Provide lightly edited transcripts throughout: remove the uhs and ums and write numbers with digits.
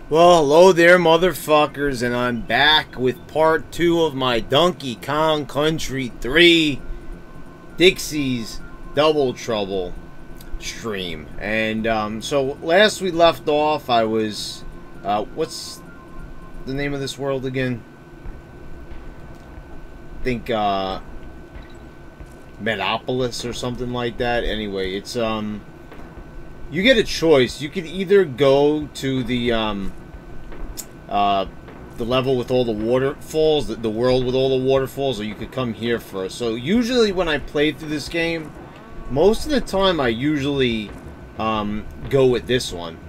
Well, hello there, motherfuckers, and I'm back with part 2 of my Donkey Kong Country 3 Dixie's Double Trouble stream. And, so last we left off, I was, what's the name of this world again? I think, Metropolis or something like that. Anyway, it's, you get a choice. You could either go to the level with all the waterfalls, the world with all the waterfalls, or you could come here first. So usually when I play through this game, most of the time I usually go with this one.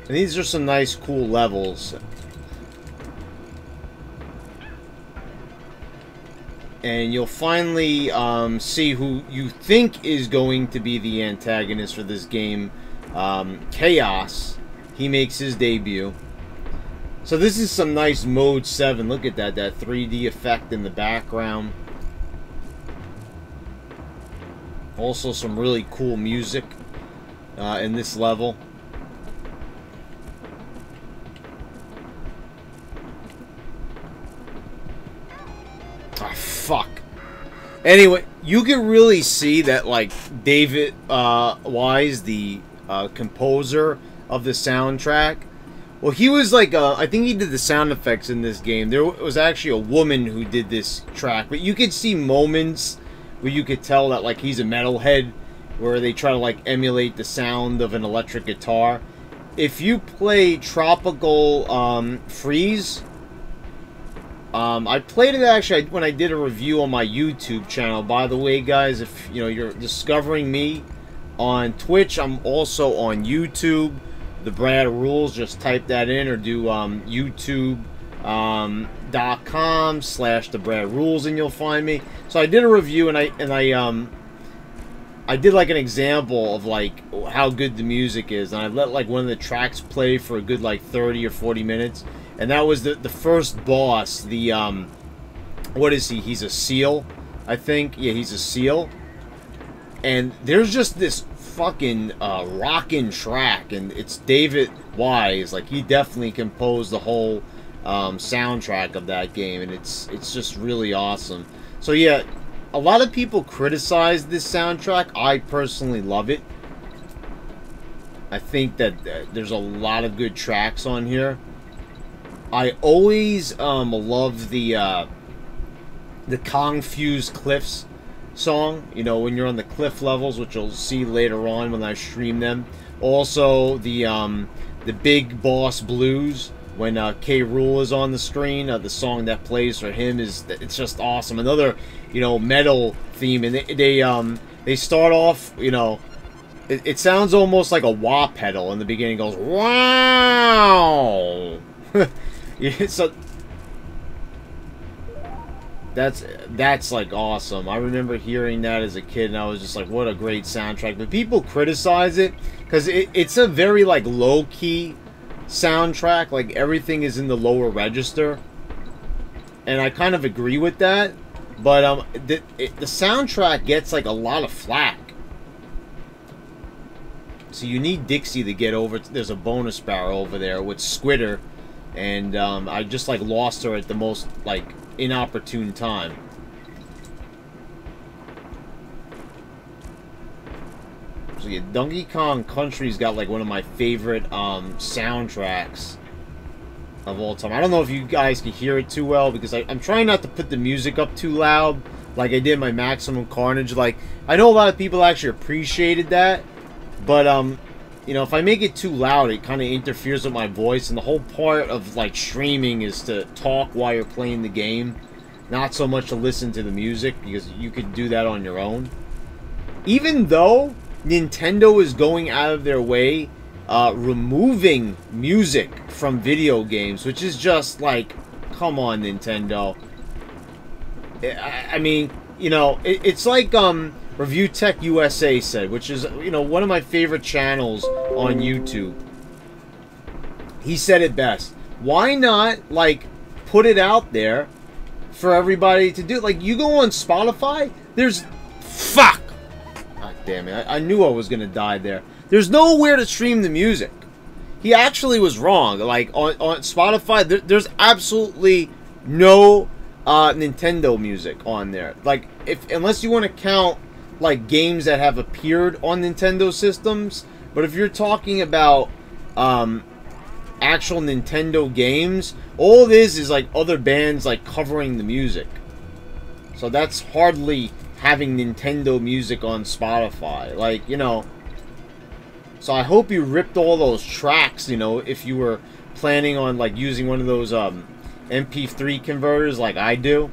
And these are some nice, cool levels. And you'll finally see who you think is going to be the antagonist for this game. Chaos. He makes his debut. So this is some nice Mode 7. Look at that 3D effect in the background. Also some really cool music in this level. Fuck. Anyway, you can really see that, like, David Wise, the composer of the soundtrack, well, he was like, I think he did the sound effects in this game. There was actually a woman who did this track, but you could see moments where you could tell that, like, he's a metalhead, where they try to, like, emulate the sound of an electric guitar. If you play Tropical Freeze, I played it actually when I did a review on my YouTube channel. By the way, guys, if you know you're discovering me on Twitch, I'm also on YouTube. The Brad Rules, just type that in, or do youtube.com/The Brad Rules, and you'll find me. So I did a review, and I did like an example of like how good the music is, and I let like one of the tracks play for a good like 30 or 40 minutes. And that was the first boss, the, what is he? He's a seal, I think. Yeah, he's a seal. And there's just this fucking rockin' track, and it's David Wise. Like, he definitely composed the whole soundtrack of that game, and it's just really awesome. So yeah, a lot of people criticize this soundtrack. I personally love it. I think that there's a lot of good tracks on here. I always love the Confused Cliffs song, you know, when you're on the cliff levels, which you'll see later on when I stream them. Also, the Big Boss Blues, when K. Rool is on the screen, the song that plays for him it's just awesome. Another, you know, metal theme, and they start off, you know, it sounds almost like a wah pedal in the beginning. It goes wow. Yeah, so that's like awesome. I remember hearing that as a kid, and I was just like, what a great soundtrack. But people criticize it because it's a very like low-key soundtrack. Like, everything is in the lower register, and I kind of agree with that. But the soundtrack gets like a lot of flack. So you need Dixie to get over. There's a bonus barrel over there with Squitter. And I just like lost her at the most like inopportune time. So yeah, Donkey Kong Country's got like one of my favorite soundtracks of all time. I don't know if you guys can hear it too well, because I'm trying not to put the music up too loud like I did my Maximum Carnage. Like, I know a lot of people actually appreciated that, but you know, if I make it too loud, it kind of interferes with my voice, and the whole part of, like, streaming is to talk while you're playing the game, not so much to listen to the music, because you could do that on your own. Even though Nintendo is going out of their way, removing music from video games, which is just, like, come on, Nintendo. I mean, you know, it's like, Review Tech USA said, which is, you know, one of my favorite channels on YouTube. He said it best. Why not, like, put it out there for everybody to do? Like, you go on Spotify, there's... Fuck! God damn it. I knew I was going to die there. There's nowhere to stream the music. he actually was wrong. Like, on Spotify, there's absolutely no Nintendo music on there. Like, unless you want to count, like, games that have appeared on Nintendo systems. But if you're talking about actual Nintendo games, all it is like other bands, like, covering the music. So that's hardly having Nintendo music on Spotify. Like, you know... So I hope you ripped all those tracks, you know, if you were planning on, like, using one of those MP3 converters like I do.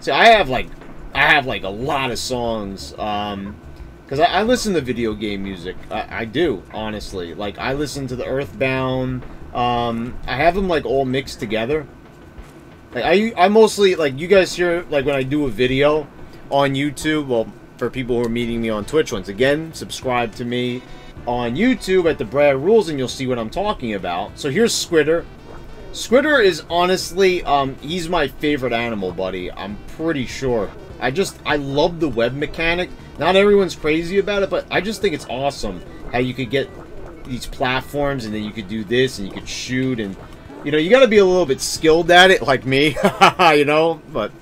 See, I have like a lot of songs, because I listen to video game music. I do, honestly. Like, I listen to the Earthbound. I have them, like, all mixed together. Like, I mostly, like, you guys hear, like, when I do a video on YouTube, well, for people who are meeting me on Twitch, once again, subscribe to me on YouTube at the Brad Rules, and you'll see what I'm talking about. So here's Squitter. Squitter is honestly, he's my favorite animal, buddy. I'm pretty sure. I love the web mechanic. Not everyone's crazy about it, but I just think it's awesome how you could get these platforms, and then you could do this, and you could shoot, and, you know, you gotta be a little bit skilled at it, like me, you know, but,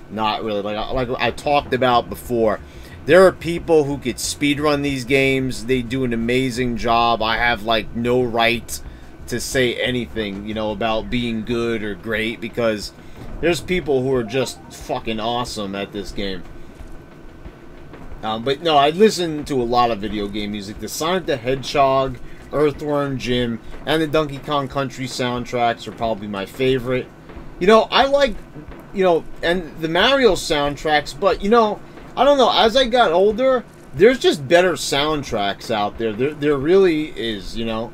not really. Like I talked about before, there are people who could speedrun these games. They do an amazing job. I have, like, no right to say anything, you know, about being good or great, because there's people who are just fucking awesome at this game. But no, I listen to a lot of video game music. The Sonic the Hedgehog, Earthworm Jim, and the Donkey Kong Country soundtracks are probably my favorite. You know, I like, you know, and the Mario soundtracks, but, you know, I don't know, as I got older, there's just better soundtracks out there. There really is, you know.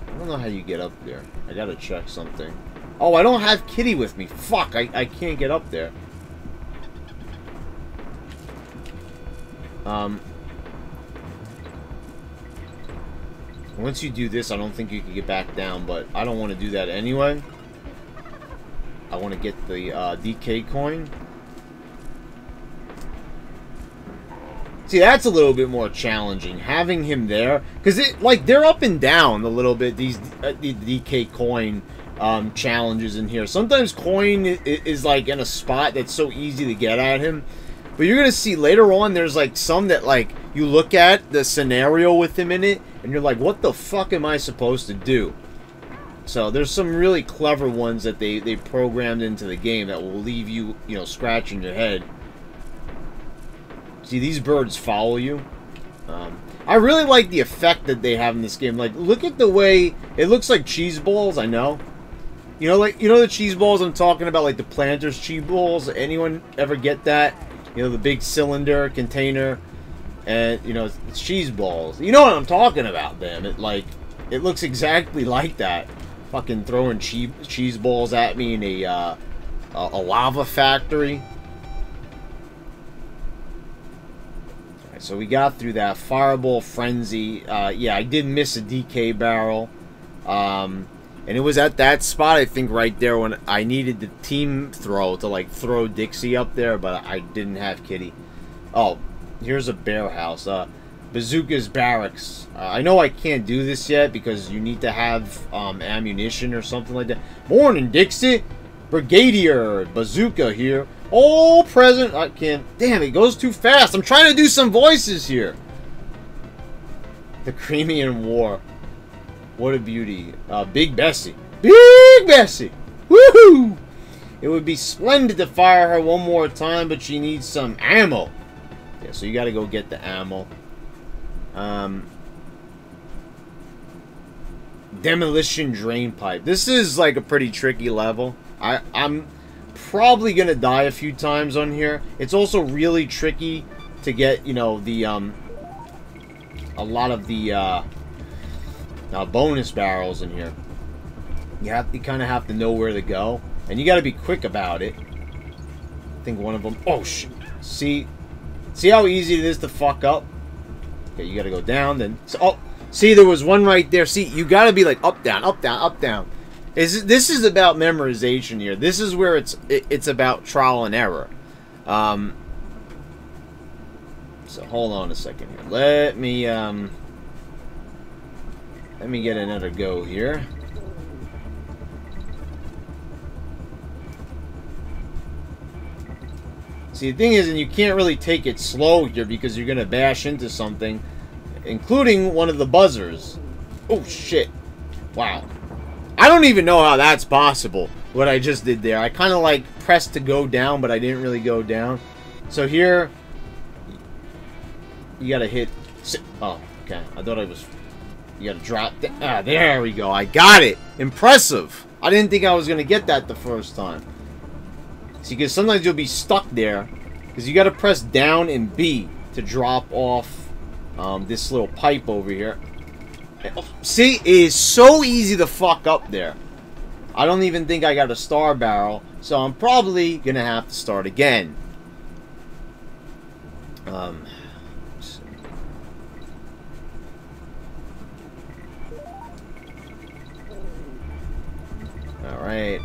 I don't know how you get up there. I gotta check something. Oh, I don't have Kitty with me. Fuck, I can't get up there. Once you do this, I don't think you can get back down, but I don't want to do that anyway. I want to get the DK coin. See, that's a little bit more challenging, having him there, because it, like, they're up and down a little bit, these the DK coin challenges in here. Sometimes coin is like in a spot that's so easy to get at him, but you're gonna see later on there's like some that, like, you look at the scenario with him in it and you're like, what the fuck am I supposed to do? So there's some really clever ones that they programmed into the game that will leave you, you know, scratching your head. See, these birds follow you. I really like the effect that they have in this game. Like, look at the way it looks like cheese balls. I know, you know, like, you know the cheese balls I'm talking about, like the Planters cheese balls. Anyone ever get that? You know, the big cylinder container, and, you know, it's cheese balls. You know what I'm talking about, them. It looks exactly like that. Fucking throwing cheese balls at me in a lava factory. So we got through that. Fireball Frenzy. Yeah, I did miss a DK barrel. And it was at that spot, I think, right there when I needed the team throw to, like, throw Dixie up there, but I didn't have Kitty. Oh, here's a bear house. Bazooka's Barracks. I know I can't do this yet because you need to have ammunition or something like that. Morning, Dixie. Brigadier Bazooka here. All present. I can't. Damn, it goes too fast. I'm trying to do some voices here. The Crimean War. What a beauty. Big Bessie. Big Bessie. Woohoo! It would be splendid to fire her one more time, but she needs some ammo. Yeah, so you gotta go get the ammo. Demolition Drain Pipe. This is like a pretty tricky level. I'm probably gonna die a few times on here. It's also really tricky to get, you know, the a lot of the bonus barrels in here. You kind of have to know where to go, and you got to be quick about it. I think one of them. Oh shit! See how easy it is to fuck up. Okay, you got to go down. Then oh, see, there was one right there. See, you got to be like up, down, up, down, up, down. This is about memorization here. This is where it's about trial and error. So hold on a second here. Let me Let me get another go here. See, the thing is, and you can't really take it slow here because you're going to bash into something, including one of the buzzers. Oh, shit. Wow. I don't even know how that's possible, what I just did there. I kind of, like, pressed to go down, but I didn't really go down. So here, you got to hit... Oh, okay. I thought I was... You got to drop... Ah, there we go. I got it. Impressive. I didn't think I was going to get that the first time. See, because sometimes you'll be stuck there. Because you got to press down and B to drop off this little pipe over here. See, it is so easy to fuck up there. I don't even think I got a star barrel. So I'm probably going to have to start again. Alright,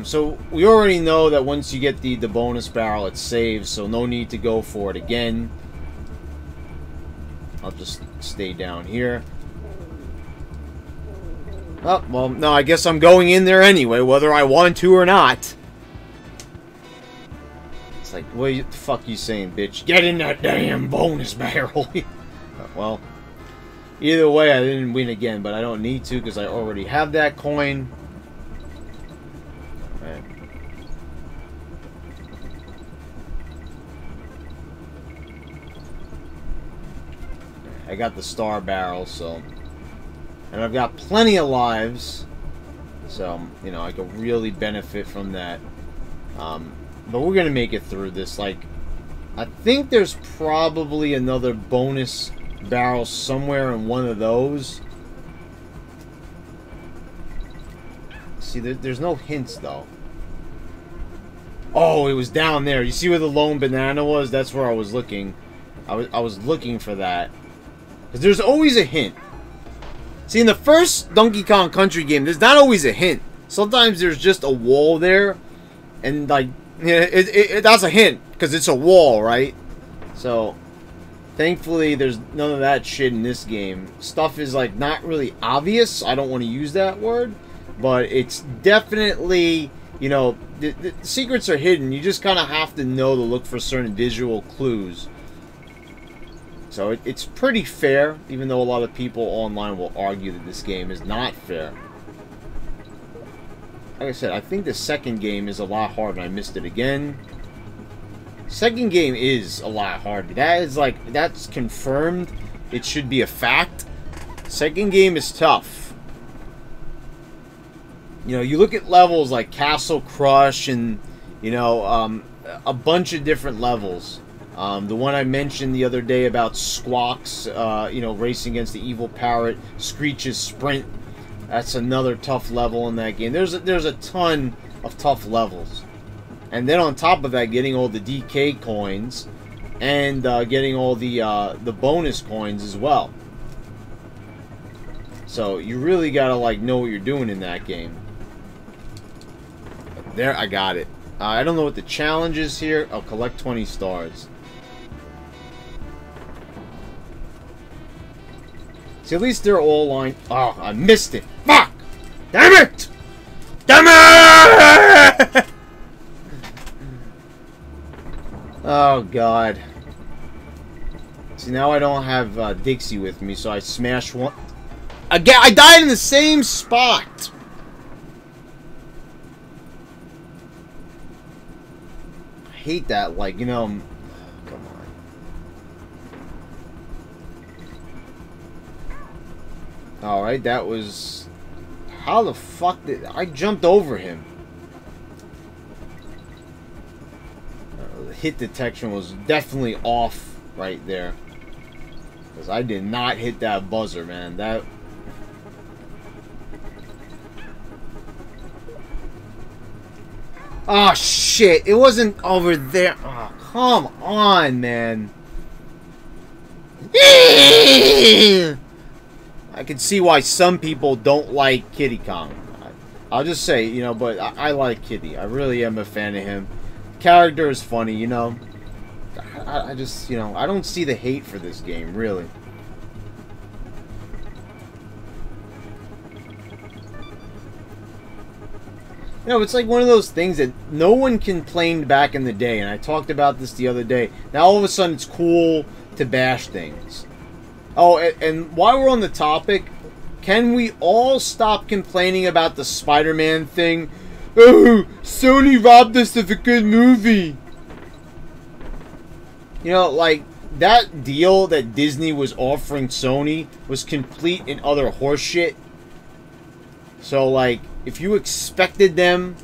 so we already know that once you get the bonus barrel, it saves, so no need to go for it again. I'll just stay down here. Oh, well, no, I guess I'm going in there anyway, whether I want to or not. It's like, what the fuck you saying, bitch? Get in that damn bonus barrel! Well, either way, I didn't win again, but I don't need to because I already have that coin. I got the star barrel, so... And I've got plenty of lives, so, you know, I could really benefit from that. But we're going to make it through this. Like, I think there's probably another bonus barrel somewhere in one of those. See, there's no hints, though. Oh, it was down there. You see where the lone banana was? That's where I was looking. I was looking for that. Because there's always a hint. See, in the first Donkey Kong Country game, there's not always a hint. Sometimes there's just a wall there. And, like, yeah, that's a hint. Because it's a wall, right? So, thankfully, there's none of that shit in this game. Stuff is, like, not really obvious. I don't want to use that word. But it's definitely, you know, the secrets are hidden. You just kind of have to know to look for certain visual clues. So it's pretty fair, even though a lot of people online will argue that this game is not fair. Like I said, I think the second game is a lot harder. I missed it again. Second game is a lot harder. That is like, that's confirmed. It should be a fact. Second game is tough. You know, you look at levels like Castle Crush and, you know, a bunch of different levels. The one I mentioned the other day about Squawks, you know, racing against the evil parrot, Screech's Sprint. That's another tough level in that game. There's a ton of tough levels. And then on top of that, getting all the DK coins and getting all the bonus coins as well. So you really gotta like know what you're doing in that game. There, I got it. I don't know what the challenge is here. I'll collect 20 stars. See, at least they're all lined. Oh, I missed it. Fuck! Damn it! Damn it! Oh, God. See, now I don't have Dixie with me, so I smashed one. Again, I died in the same spot. I hate that, like, you know... Come on. Alright, that was... How the fuck did... I jumped over him. The hit detection was definitely off right there. Because I did not hit that buzzer, man. That... Oh, shit. It wasn't over there. Oh, come on, man. I can see why some people don't like Kiddy Kong. I'll just say, you know, but I like Kiddy. I really am a fan of him. Character is funny, you know. I just, you know, I don't see the hate for this game, really. You know, it's like one of those things that no one complained back in the day, and I talked about this the other day. Now all of a sudden it's cool to bash things. Oh, and while we're on the topic, can we all stop complaining about the Spider-Man thing? Oh, Sony robbed us of a good movie. You know, like, that deal that Disney was offering Sony was complete and utter horseshit. So, like, if you expected them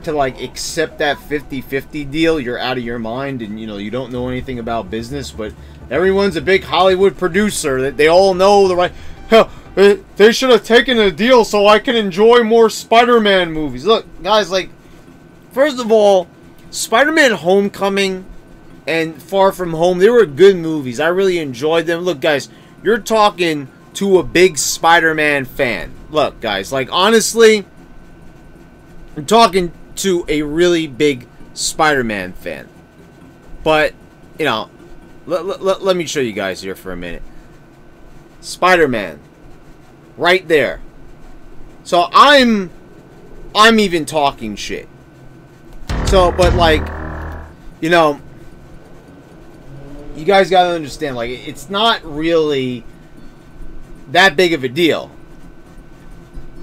to, like, accept that 50-50 deal, you're out of your mind and, you know, you don't know anything about business, but everyone's a big Hollywood producer. That they all know the right... Hell, they should have taken a deal so I can enjoy more Spider-Man movies. Look, guys, like, first of all, Spider-Man Homecoming and Far From Home, they were good movies. I really enjoyed them. Look, guys, you're talking to a big Spider-Man fan. Look, guys, like, honestly, I'm talking to a really big Spider-Man fan. But, you know, let me show you guys here for a minute. Spider-Man. Right there. So I'm even talking shit. So, but like, you know, you guys gotta understand, like, it's not really that big of a deal.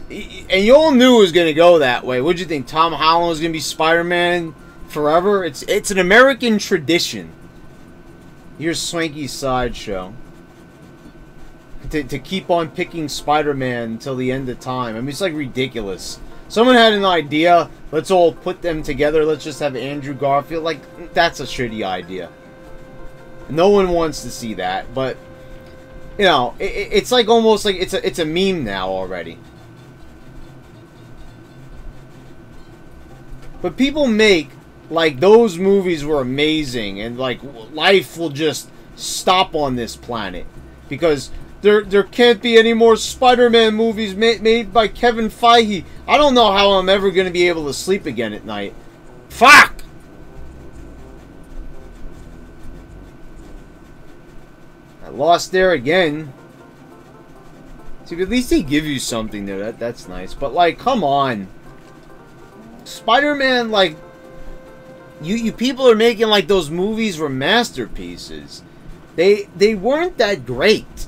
And you all knew it was gonna go that way. What'd you think? Tom Holland was gonna be Spider-Man forever? It's an American tradition. Here's Swanky's Sideshow. To keep on picking Spider-Man until the end of time. I mean, it's like ridiculous. Someone had an idea. Let's all put them together. Let's just have Andrew Garfield. Like, that's a shitty idea. No one wants to see that. But, you know, it's like almost like it's a meme now already. But people make like those movies were amazing and like life will just stop on this planet because there can't be any more Spider-Man movies made by Kevin Feige. I don't know how I'm ever going to be able to sleep again at night. Fuck! I lost there again. See, at least they give you something there. That's nice. But, like, come on. Spider-Man, like, you people are making, like, those movies were masterpieces. They weren't that great.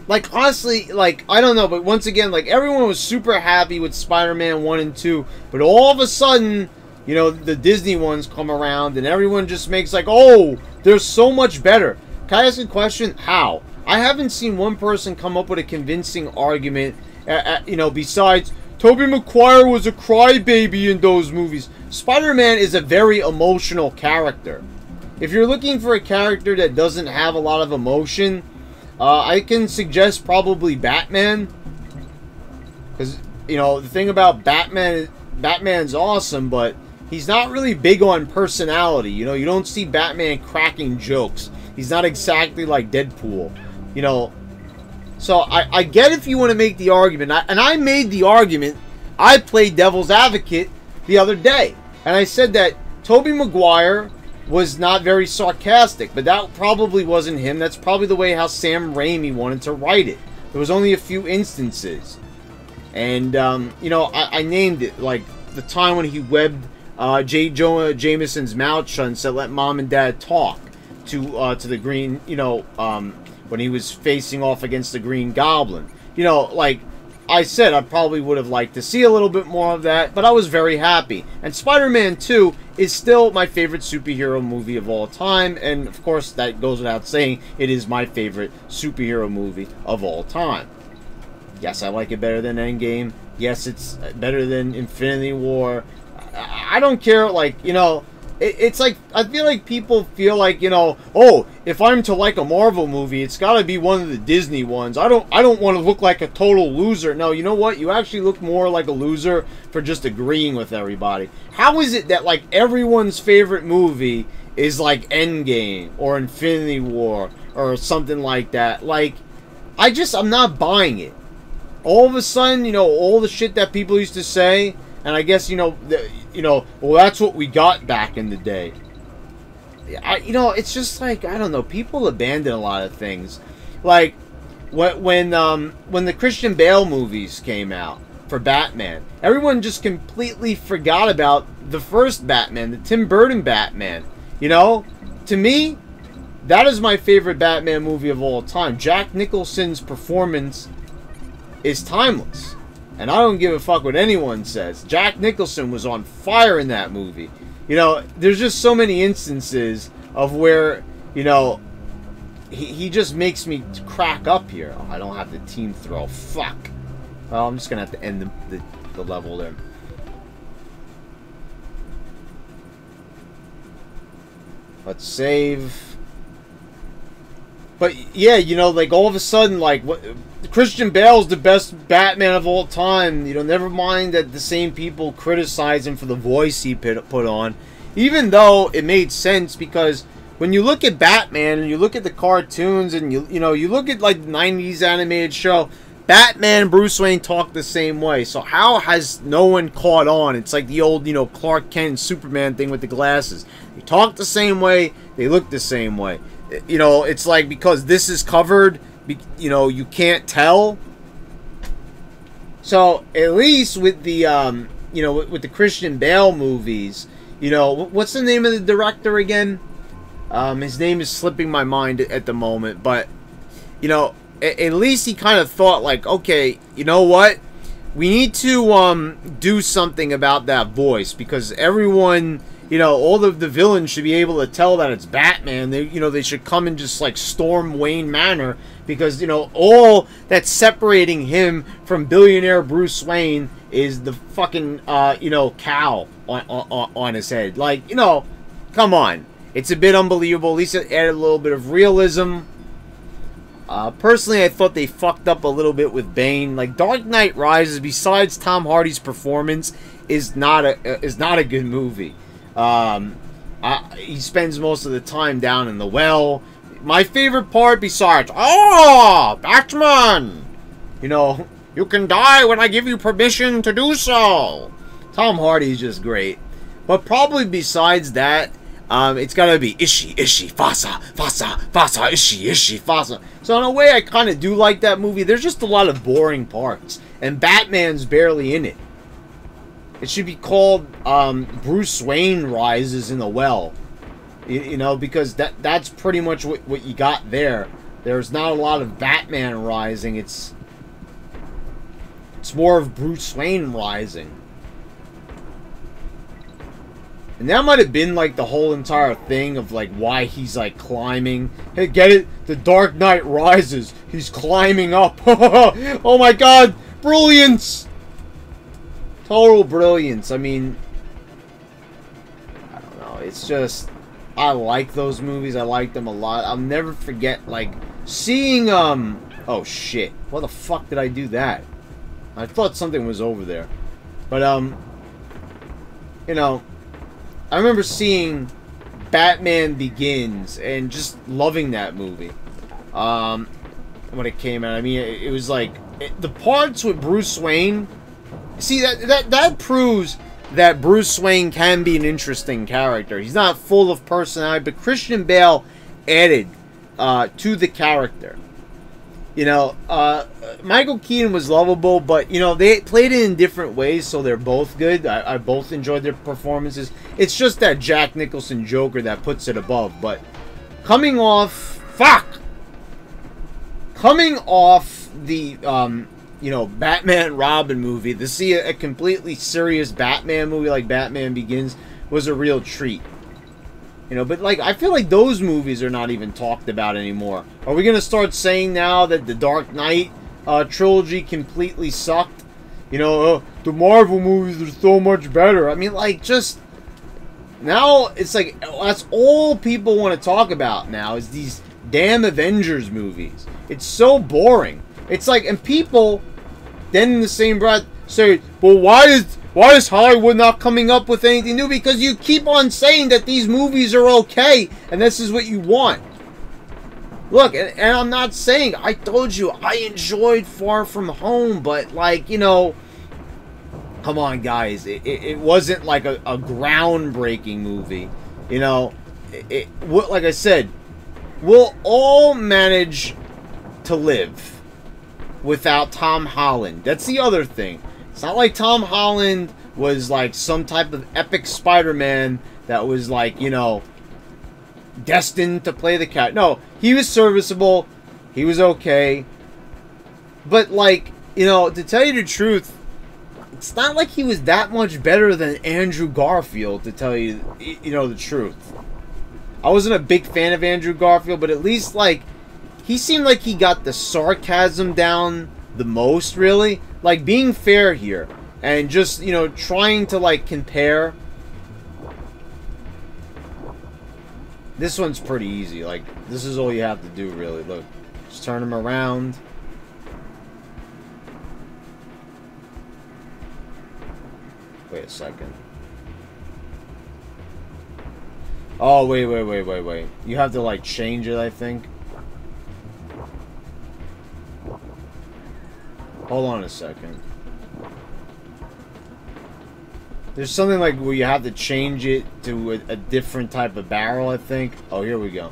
Like, honestly, like, I don't know, but once again, like, everyone was super happy with Spider-Man 1 and 2, but all of a sudden, you know, the Disney ones come around, and everyone just makes, like, oh, they're so much better. Can I ask a question? How? I haven't seen one person come up with a convincing argument, you know, besides, Tobey Maguire was a crybaby in those movies. Spider-Man is a very emotional character. If you're looking for a character that doesn't have a lot of emotion, I can suggest probably Batman. Because, you know, the thing about Batman's awesome, but he's not really big on personality. You know, you don't see Batman cracking jokes. He's not exactly like Deadpool. You know, so I get if you want to make the argument. And I made the argument. I played devil's advocate the other day. And I said that Tobey Maguire was not very sarcastic, but that probably wasn't him. That's probably the way how Sam Raimi wanted to write it. There was only a few instances. And, you know, I named it, like, the time when he webbed J. Jonah Jameson's mouth shut and said, let mom and dad talk to the Green, you know, when he was facing off against the Green Goblin. You know, like I said, I probably would have liked to see a little bit more of that, but I was very happy. And Spider-Man 2 is still my favorite superhero movie of all time, and of course that goes without saying, it is my favorite superhero movie of all time. Yes, I like it better than Endgame. Yes, it's better than Infinity War. I don't care, like, you know, it's like, I feel like people feel like, you know, oh, if I'm to like a Marvel movie, it's got to be one of the Disney ones. I don't want to look like a total loser. No, you know what? You actually look more like a loser for just agreeing with everybody. How is it that, like, everyone's favorite movie is, like, Endgame or Infinity War or something like that? Like, I'm not buying it. All of a sudden, you know, all the shit that people used to say, and I guess, you know, well, that's what we got back in the day. You know, it's just like, I don't know, people abandon a lot of things. Like, when the Christian Bale movies came out, for Batman. Everyone just completely forgot about the first Batman, the Tim Burton Batman. You know, to me, that is my favorite Batman movie of all time. Jack Nicholson's performance is timeless. And I don't give a fuck what anyone says. Jack Nicholson was on fire in that movie. You know, there's just so many instances of where, you know, he just makes me crack up here. Oh, I don't have the team throw. Fuck. Well, I'm just going to have to end the level there. Let's save. But, yeah, you know, like, all of a sudden, like, Christian Bale's the best Batman of all time. You know, never mind that the same people criticize him for the voice he put on. Even though it made sense, because when you look at Batman and you look at the cartoons and you know you look at like the 90s animated show, Batman and Bruce Wayne talk the same way. So how has no one caught on? It's like the old, you know, Clark Kent and Superman thing with the glasses. They talk the same way, they look the same way. You know, it's like because this is covered, you know, you can't tell. So at least with the you know, with the Christian Bale movies, you know, what's the name of the director again? His name is slipping my mind at the moment, but, you know, at least he kind of thought, like, okay, you know what? We need to, do something about that voice, because everyone, you know, all of the villains should be able to tell that it's Batman. They, you know, they should come and just, like, storm Wayne Manor, because, you know, all that's separating him from billionaire Bruce Wayne is the fucking, you know, cowl on his head. Like, you know, come on. It's a bit unbelievable. At least it added a little bit of realism. Personally, I thought they fucked up a little bit with Bane. Like, Dark Knight Rises, besides Tom Hardy's performance, is not a good movie. He spends most of the time down in the well. My favorite part, besides, oh, Batman! You know, you can die when I give you permission to do so. Tom Hardy's just great. But probably besides that, it's gotta be Ishi, Ishi, Fasa, Fasa, Fasa, Ishi, Ishi, Fasa. So in a way, I kind of do like that movie. There's just a lot of boring parts. And Batman's barely in it. It should be called, Bruce Wayne Rises in the Well. You know, because that's pretty much what you got there. There's not a lot of Batman rising. It's more of Bruce Wayne rising. And that might have been, like, the whole entire thing of, like, why he's, like, climbing. Hey, get it? The Dark Knight Rises. He's climbing up. Oh, my God. Brilliance. Total brilliance. I mean, I don't know. It's just, I like those movies. I like them a lot. I'll never forget, like, seeing, oh, shit. Why the fuck did I do that? I thought something was over there. But, you know, I remember seeing Batman Begins and just loving that movie when it came out. I mean, it was like the parts with Bruce Wayne. See, that proves that Bruce Wayne can be an interesting character. He's not full of personality, but Christian Bale added to the character. You know, Michael Keaton was lovable, but, you know, they played it in different ways, so they're both good. I both enjoyed their performances. It's just that Jack Nicholson Joker that puts it above. But coming off the, you know, Batman and Robin movie, to see a completely serious Batman movie like Batman Begins was a real treat. You know, but, like, I feel like those movies are not even talked about anymore. Are we going to start saying now that the Dark Knight trilogy completely sucked? You know, the Marvel movies are so much better. I mean, like, just, now it's like, that's all people want to talk about now is these damn Avengers movies. It's so boring. It's like, and people, then in the same breath, say, well, why is Hollywood not coming up with anything new? Because you keep on saying that these movies are okay, and this is what you want. Look, and I'm not saying, I told you, I enjoyed Far From Home, but, like, you know, come on, guys, it wasn't like a groundbreaking movie. You know, like I said, we'll all manage to live without Tom Holland. That's the other thing. It's not like Tom Holland was like some type of epic Spider-Man that was like, you know, destined to play the cat. No, he was serviceable. He was okay. But like, you know, to tell you the truth, it's not like he was that much better than Andrew Garfield, to tell you, you know, the truth. I wasn't a big fan of Andrew Garfield, but at least, like, he seemed like he got the sarcasm down the most, really. Like, being fair here, and just, you know, trying to, like, compare. This one's pretty easy. Like, this is all you have to do, really. Look, just turn him around. Wait a second. Oh, wait. You have to, like, change it, I think. Hold on a second. There's something, like, where you have to change it to a different type of barrel, I think. Oh, here we go.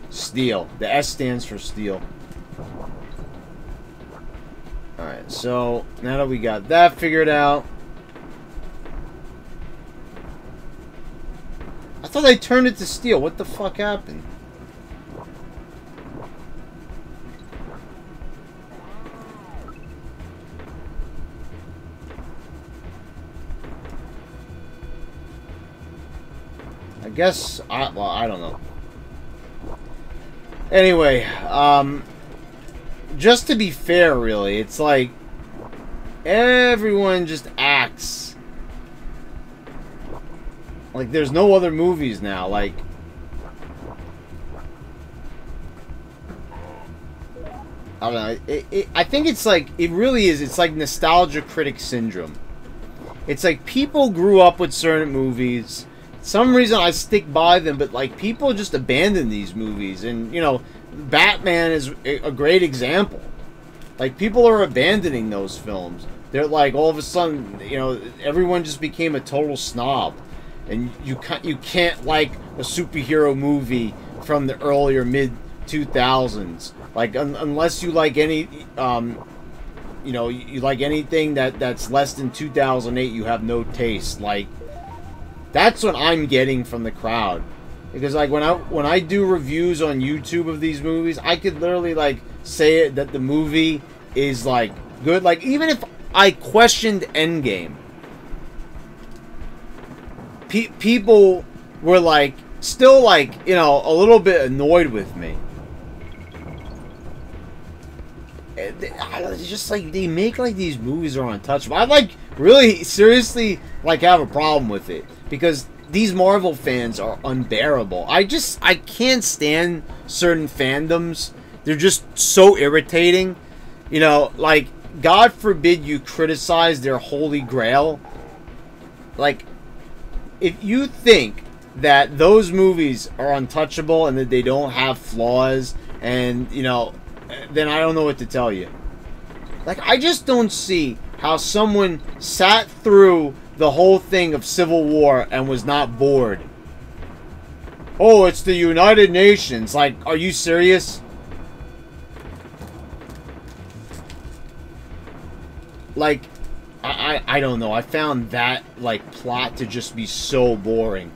Steel. The S stands for steel. Alright, so now that we got that figured out. I thought I turned it to steel. What the fuck happened? I guess, well, I don't know. Anyway, just to be fair, really, it's like everyone just acts like there's no other movies now. Like, I don't know. I think it's like, it really is. It's like nostalgia critic syndrome. It's like people grew up with certain movies. Some reason I stick by them, but like people just abandon these movies, and you know, Batman is a great example. Like, people are abandoning those films. They're like, all of a sudden, you know, everyone just became a total snob, and you can't like a superhero movie from the earlier mid 2000s. Like, unless you like any, you know, you like anything that's less than 2008, you have no taste. Like, that's what I'm getting from the crowd. Because like when I do reviews on YouTube of these movies, I could literally like say it that the movie is like good. Like, even if I questioned Endgame, people were like still like, you know, a little bit annoyed with me. It's just like they make like these movies are untouchable. I like really seriously like have a problem with it, because these Marvel fans are unbearable. I can't stand certain fandoms. They're just so irritating. You know, like, God forbid you criticize their holy grail. Like, if you think that those movies are untouchable and that they don't have flaws, and, you know, then I don't know what to tell you. Like, I just don't see how someone sat through the whole thing of Civil War and was not bored. Oh, it's the United Nations. Like, are you serious? Like, I don't know. I found that, like, plot to just be so boring.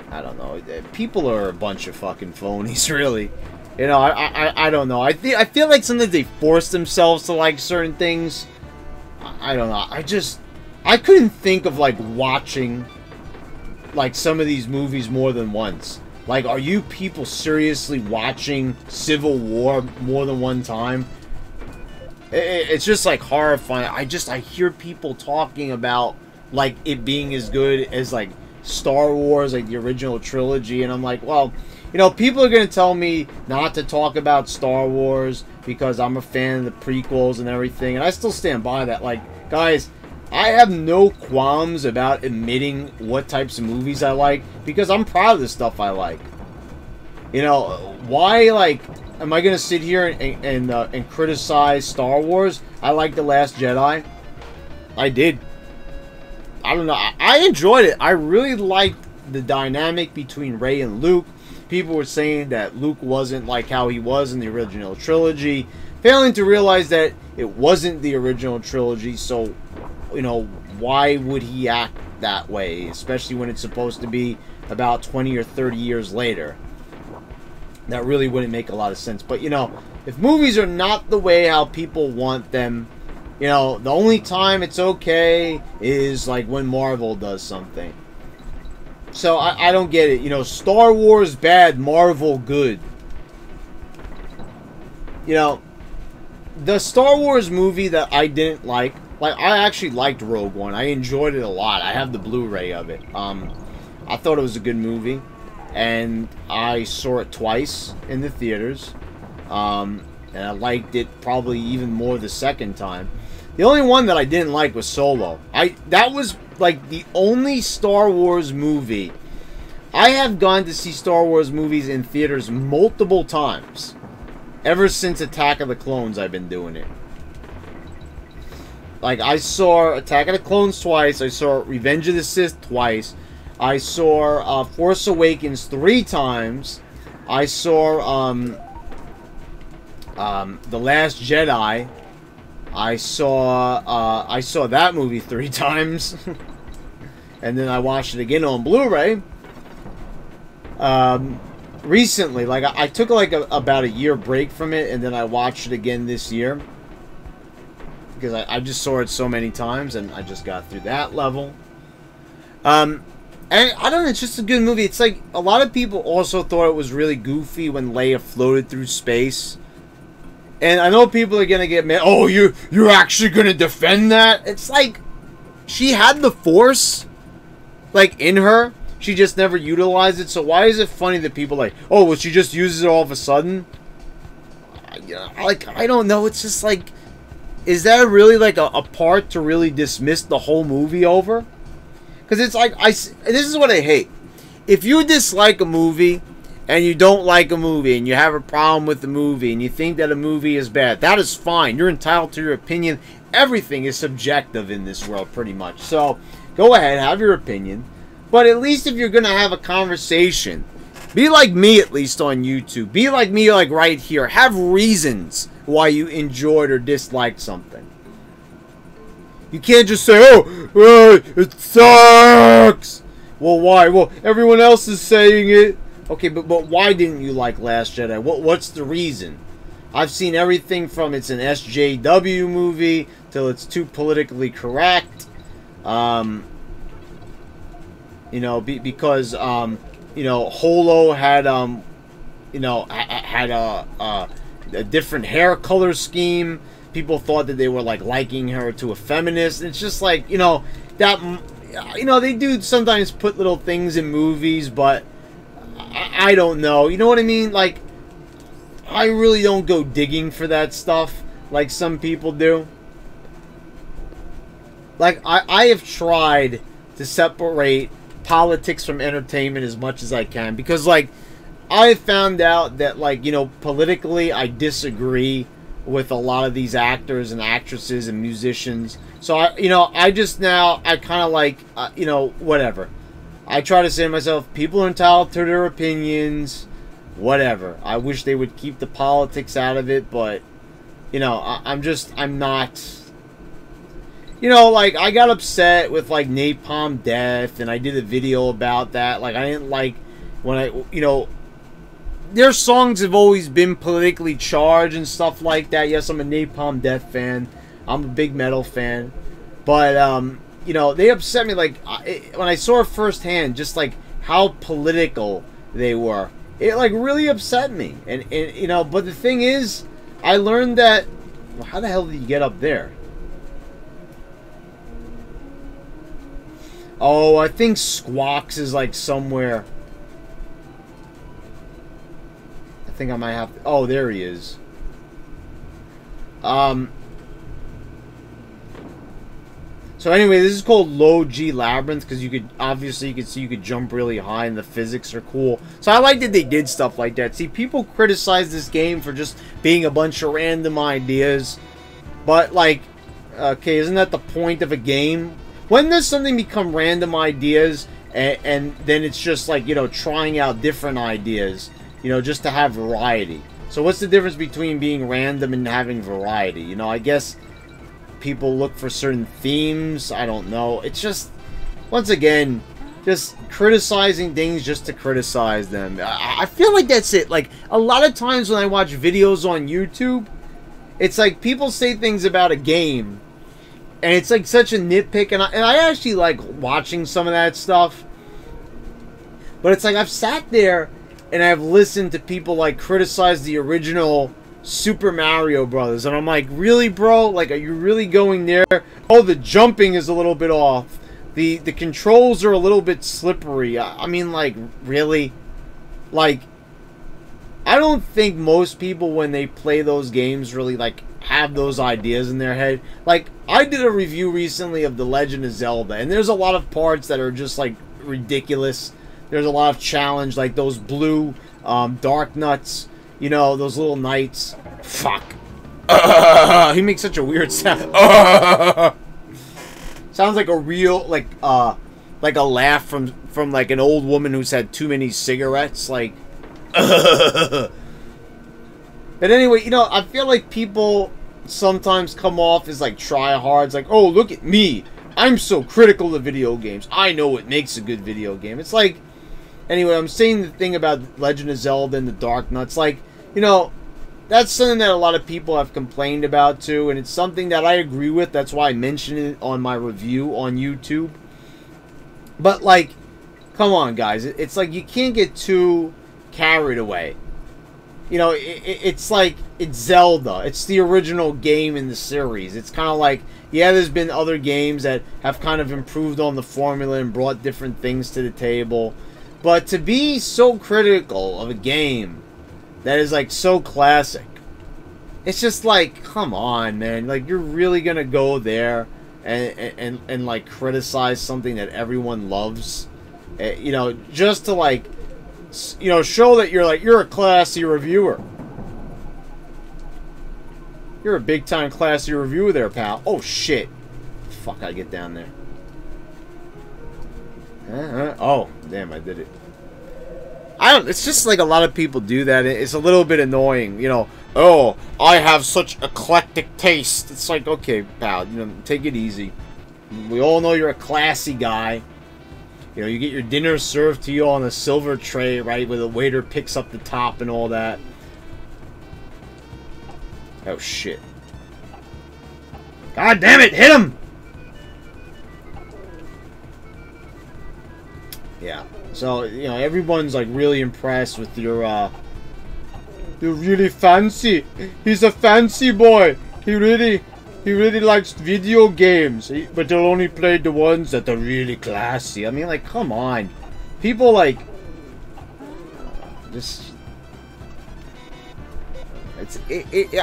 I don't know. People are a bunch of fucking phonies, really. You know, I don't know. I feel like sometimes they force themselves to like certain things. I don't know. I couldn't think of like watching like some of these movies more than once. Like, are you people seriously watching Civil War more than one time? It's just like horrifying. I hear people talking about like it being as good as like Star Wars, like the original trilogy, and I'm like, well, you know, people are gonna tell me not to talk about Star Wars because I'm a fan of the prequels and everything, and I still stand by that. Like, guys, I have no qualms about admitting what types of movies I like, because I'm proud of the stuff I like. You know, why, like, am I gonna sit here and criticize Star Wars? I like The Last Jedi. I did. I don't know. I enjoyed it. I really liked the dynamic between Rey and Luke. people were saying that Luke wasn't like how he was in the original trilogy, failing to realize that it wasn't the original trilogy. So, you know, why would he act that way, especially when it's supposed to be about 20 or 30 years later? That really wouldn't make a lot of sense. But, you know, if movies are not the way how people want them, you know, the only time it's okay is like when Marvel does something. So I don't get it. You know, Star Wars bad, Marvel good. You know, the Star Wars movie that I didn't like I actually liked Rogue One. I enjoyed it a lot. I have the Blu-ray of it. I thought it was a good movie, and I saw it twice in the theaters. And I liked it probably even more the second time. The only one that I didn't like was Solo. That was like the only Star Wars movie. I have gone to see Star Wars movies in theaters multiple times. Ever since Attack of the Clones, I've been doing it. Like, I saw Attack of the Clones twice. I saw Revenge of the Sith twice. I saw Force Awakens 3 times. I saw The Last Jedi. I saw that movie 3 times. And then I watched it again on Blu-ray. Recently, like, I took like about a year break from it, and then I watched it again this year. Because I just saw it so many times, and I just got through that level. And I don't know, it's just a good movie. It's like, a lot of people also thought it was really goofy when Leia floated through space. And I know people are gonna get mad. Oh, you're actually gonna defend that? It's like, she had the Force, like, in her. She just never utilized it. So why is it funny that people are like, oh, well, she just uses it all of a sudden? Like, I don't know. It's just like, is that really like a part to really dismiss the whole movie over? Because it's like, this is what I hate. If you dislike a movie, and you don't like a movie, and you have a problem with the movie, and you think that a movie is bad, that is fine. You're entitled to your opinion. Everything is subjective in this world, pretty much. So, go ahead, have your opinion. But at least if you're going to have a conversation, be like me, at least on YouTube. Be like me, like right here. Have reasons why you enjoyed or disliked something. You can't just say, oh, it sucks. Well, why? Well, everyone else is saying it. Okay, but why didn't you like Last Jedi? What's the reason? I've seen everything from it's an SJW movie till it's too politically correct. You know, because you know, Holo had you know, had a different hair color scheme. People thought that they were like liking her to a feminist. It's just like, you know, that, you know, they do sometimes put little things in movies, but I don't know. You know what I mean? Like, I really don't go digging for that stuff like some people do. Like, I have tried to separate politics from entertainment as much as I can, because, like, I found out that, like, you know, politically I disagree with a lot of these actors and actresses and musicians. So, I just now, I kind of like, you know, whatever. I try to say to myself, people are entitled to their opinions, whatever. I wish they would keep the politics out of it, but, you know, I'm not, you know, like, I got upset with, like, Napalm Death, and I did a video about that. Like, I didn't like when you know, their songs have always been politically charged and stuff like that. Yes, I'm a Napalm Death fan. I'm a big metal fan. But, you know, they upset me, like, when I saw it firsthand, just, like, how political they were. It, like, really upset me. And you know, but the thing is, I learned that, well, how the hell did you get up there? Oh, I think Squawks is, like, somewhere. I think I might have to, oh, there he is. So anyway, this is called Low G Labyrinth, because you could, obviously you could see you could jump really high and the physics are cool. So I like that they did stuff like that. See, people criticize this game for just being a bunch of random ideas. But, like, okay, isn't that the point of a game? When does something become random ideas and then it's just like, you know, trying out different ideas, you know, just to have variety. So what's the difference between being random and having variety? You know, I guess people look for certain themes. I don't know. It's just, once again, just criticizing things just to criticize them. I feel like that's it. Like, a lot of times when I watch videos on YouTube, it's like people say things about a game, and it's like such a nitpick, and I actually like watching some of that stuff. But it's like I've sat there and I've listened to people like criticize the original Super Mario Brothers, and I'm like, really, bro? Like, are you really going there? Oh, the jumping is a little bit off. The controls are a little bit slippery. I mean, like, really? Like, I don't think most people, when they play those games, really, like, have those ideas in their head. Like, I did a review recently of The Legend of Zelda, and there's a lot of parts that are just, like, ridiculous. There's a lot of challenge, like those blue dark nuts, you know, those little knights. Fuck. He makes such a weird sound. Sounds like a real, like a laugh from like an old woman who's had too many cigarettes. Like, but anyway, you know, I feel like people sometimes come off as like tryhards. Like, oh, look at me, I'm so critical of video games. I know what makes a good video game. It's like, anyway, I'm saying the thing about Legend of Zelda and the Dark Nuts. Like, you know, that's something that a lot of people have complained about too, and it's something that I agree with. That's why I mentioned it on my review on YouTube. But, like, come on, guys. It's like you can't get too carried away. You know, it's like, it's Zelda. It's the original game in the series. It's kind of like, yeah, there's been other games that have kind of improved on the formula and brought different things to the table. But to be so critical of a game that is, like, so classic, it's just like, come on, man. Like, you're really gonna go there and like, criticize something that everyone loves? You know, just to, like, you know, show that you're, like, you're a classy reviewer. You're a big-time classy reviewer there, pal. Oh, shit. Fuck, I get down there. Oh, damn, I did it. It's just like a lot of people do that. It's a little bit annoying, you know. Oh, I have such eclectic taste. It's like, okay, pal, you know, take it easy. We all know you're a classy guy. You know, you get your dinner served to you on a silver tray, right, where the waiter picks up the top and all that. Oh, shit. God damn it, hit him! Yeah. So, you know, everyone's, like, really impressed with your, you're really fancy. He's a fancy boy. He really likes video games. But he'll only play the ones that are really classy. I mean, like, come on. People, like, just...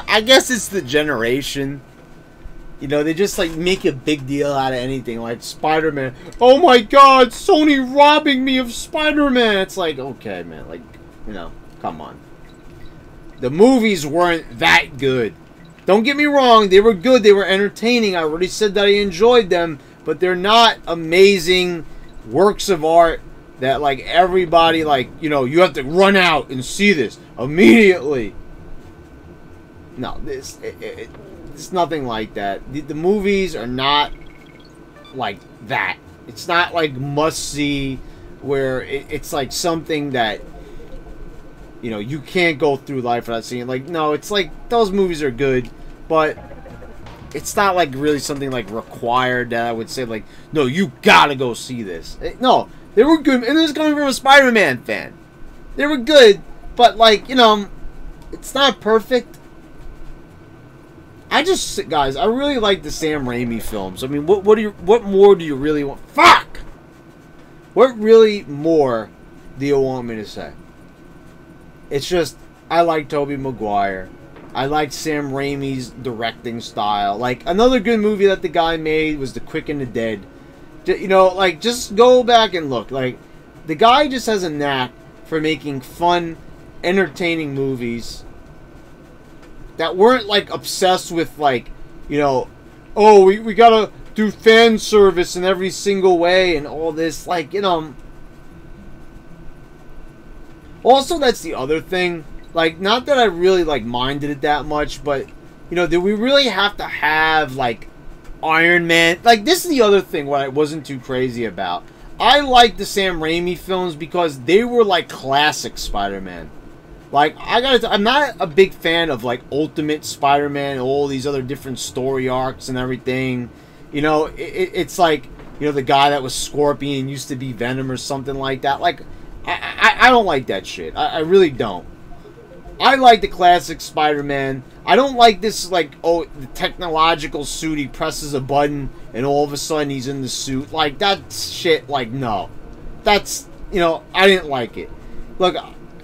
I guess it's the generation. You know, they just, like, make a big deal out of anything. Like, Spider-Man. Oh, my God, Sony robbing me of Spider-Man. It's like, okay, man. Like, you know, come on. The movies weren't that good. Don't get me wrong. They were good. They were entertaining. I already said that I enjoyed them. But they're not amazing works of art that, like, everybody, like, you know, you have to run out and see this immediately. No, it's nothing like that. The movies are not like that. It's not like must-see where it's like something that, you know, you can't go through life without seeing it. Like, no, it's like those movies are good, but it's not like really something like required that I would say like, no, you gotta go see this. No, they were good, and this is coming from a Spider-Man fan. They were good, but like, you know, it's not perfect. Guys, I really like the Sam Raimi films. I mean, what more do you really want? Fuck! What really more do you want me to say? It's just, I like Tobey Maguire. I like Sam Raimi's directing style. Like, another good movie that the guy made was The Quick and the Dead. You know, like, just go back and look. Like, the guy just has a knack for making fun, entertaining movies that weren't, like, obsessed with, like, you know, oh, we gotta do fan service in every single way and all this, like, you know. Also, that's the other thing. Like, not that I really, like, minded it that much, but, you know, do we really have to have, like, Iron Man? Like, this is the other thing what I wasn't too crazy about. I like the Sam Raimi films because they were, like, classic Spider-Man. Like, I'm not a big fan of, like, Ultimate Spider-Man and all these other different story arcs and everything. You know, it's like, you know, the guy that was Scorpion used to be Venom or something like that. Like, I don't like that shit. I really don't. I like the classic Spider-Man. I don't like this, like, oh, the technological suit. He presses a button and all of a sudden he's in the suit. Like, that shit, like, no. That's, you know, I didn't like it. Look,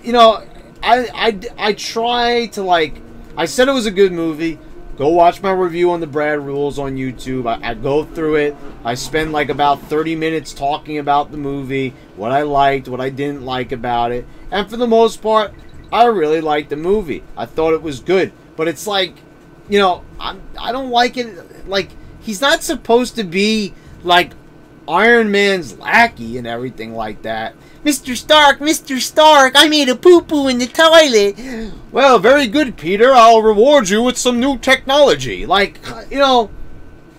you know, I try to, like, I said it was a good movie. Go watch my review on the Brad Rules on YouTube. I go through it. I spend like about 30 minutes talking about the movie, what I liked, what I didn't like about it. And for the most part, I really liked the movie. I thought it was good. But it's like, you know, I don't like it. Like, he's not supposed to be like Iron Man's lackey and everything like that. Mr. Stark, I made a poo-poo in the toilet. Well, very good, Peter. I'll reward you with some new technology. Like, you know,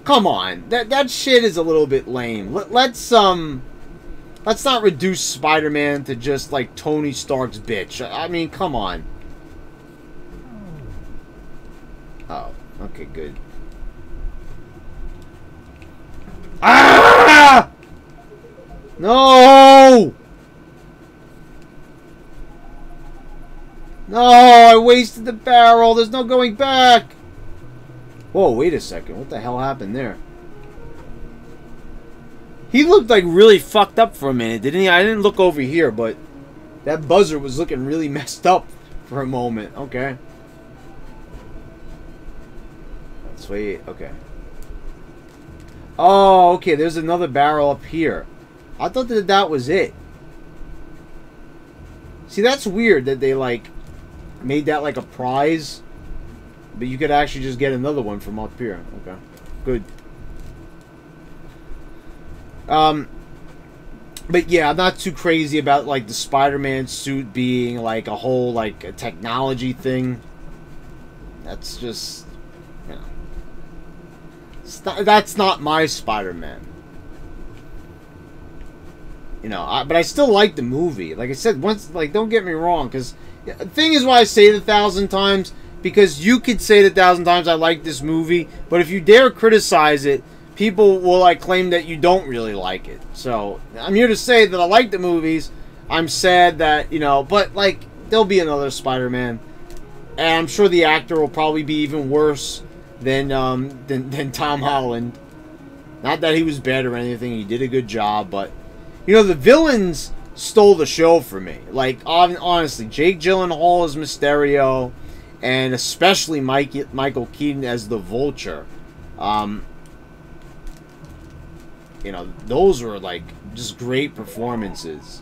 come on. That shit is a little bit lame. Let's not reduce Spider-Man to just, like, Tony Stark's bitch. I mean, come on. Oh, okay, good. Ah! No! No, I wasted the barrel. There's no going back. Whoa, wait a second. What the hell happened there? He looked like really fucked up for a minute, didn't he? I didn't look over here, but that buzzer was looking really messed up for a moment. Okay. Let's wait. Okay. Oh, okay. There's another barrel up here. I thought that was it. See, that's weird that they, like, made that like a prize, but you could actually just get another one from up here. Okay, good. But yeah, I'm not too crazy about like the Spider-Man suit being like a whole like a technology thing. That's just, you know, that's not my Spider-Man. You know, but I still like the movie. Like I said, once, like, don't get me wrong, because the thing is why I say it 1,000 times, because you could say it 1,000 times, I like this movie, but if you dare criticize it, people will, like, claim that you don't really like it. So, I'm here to say that I like the movies. I'm sad that, you know, but, like, there'll be another Spider-Man. And I'm sure the actor will probably be even worse than Tom Holland. Not that he was bad or anything, he did a good job, but, you know, the villains stole the show for me. Like, honestly, Jake Gyllenhaal as Mysterio, and especially Michael Keaton as the Vulture. You know, those were, like, just great performances.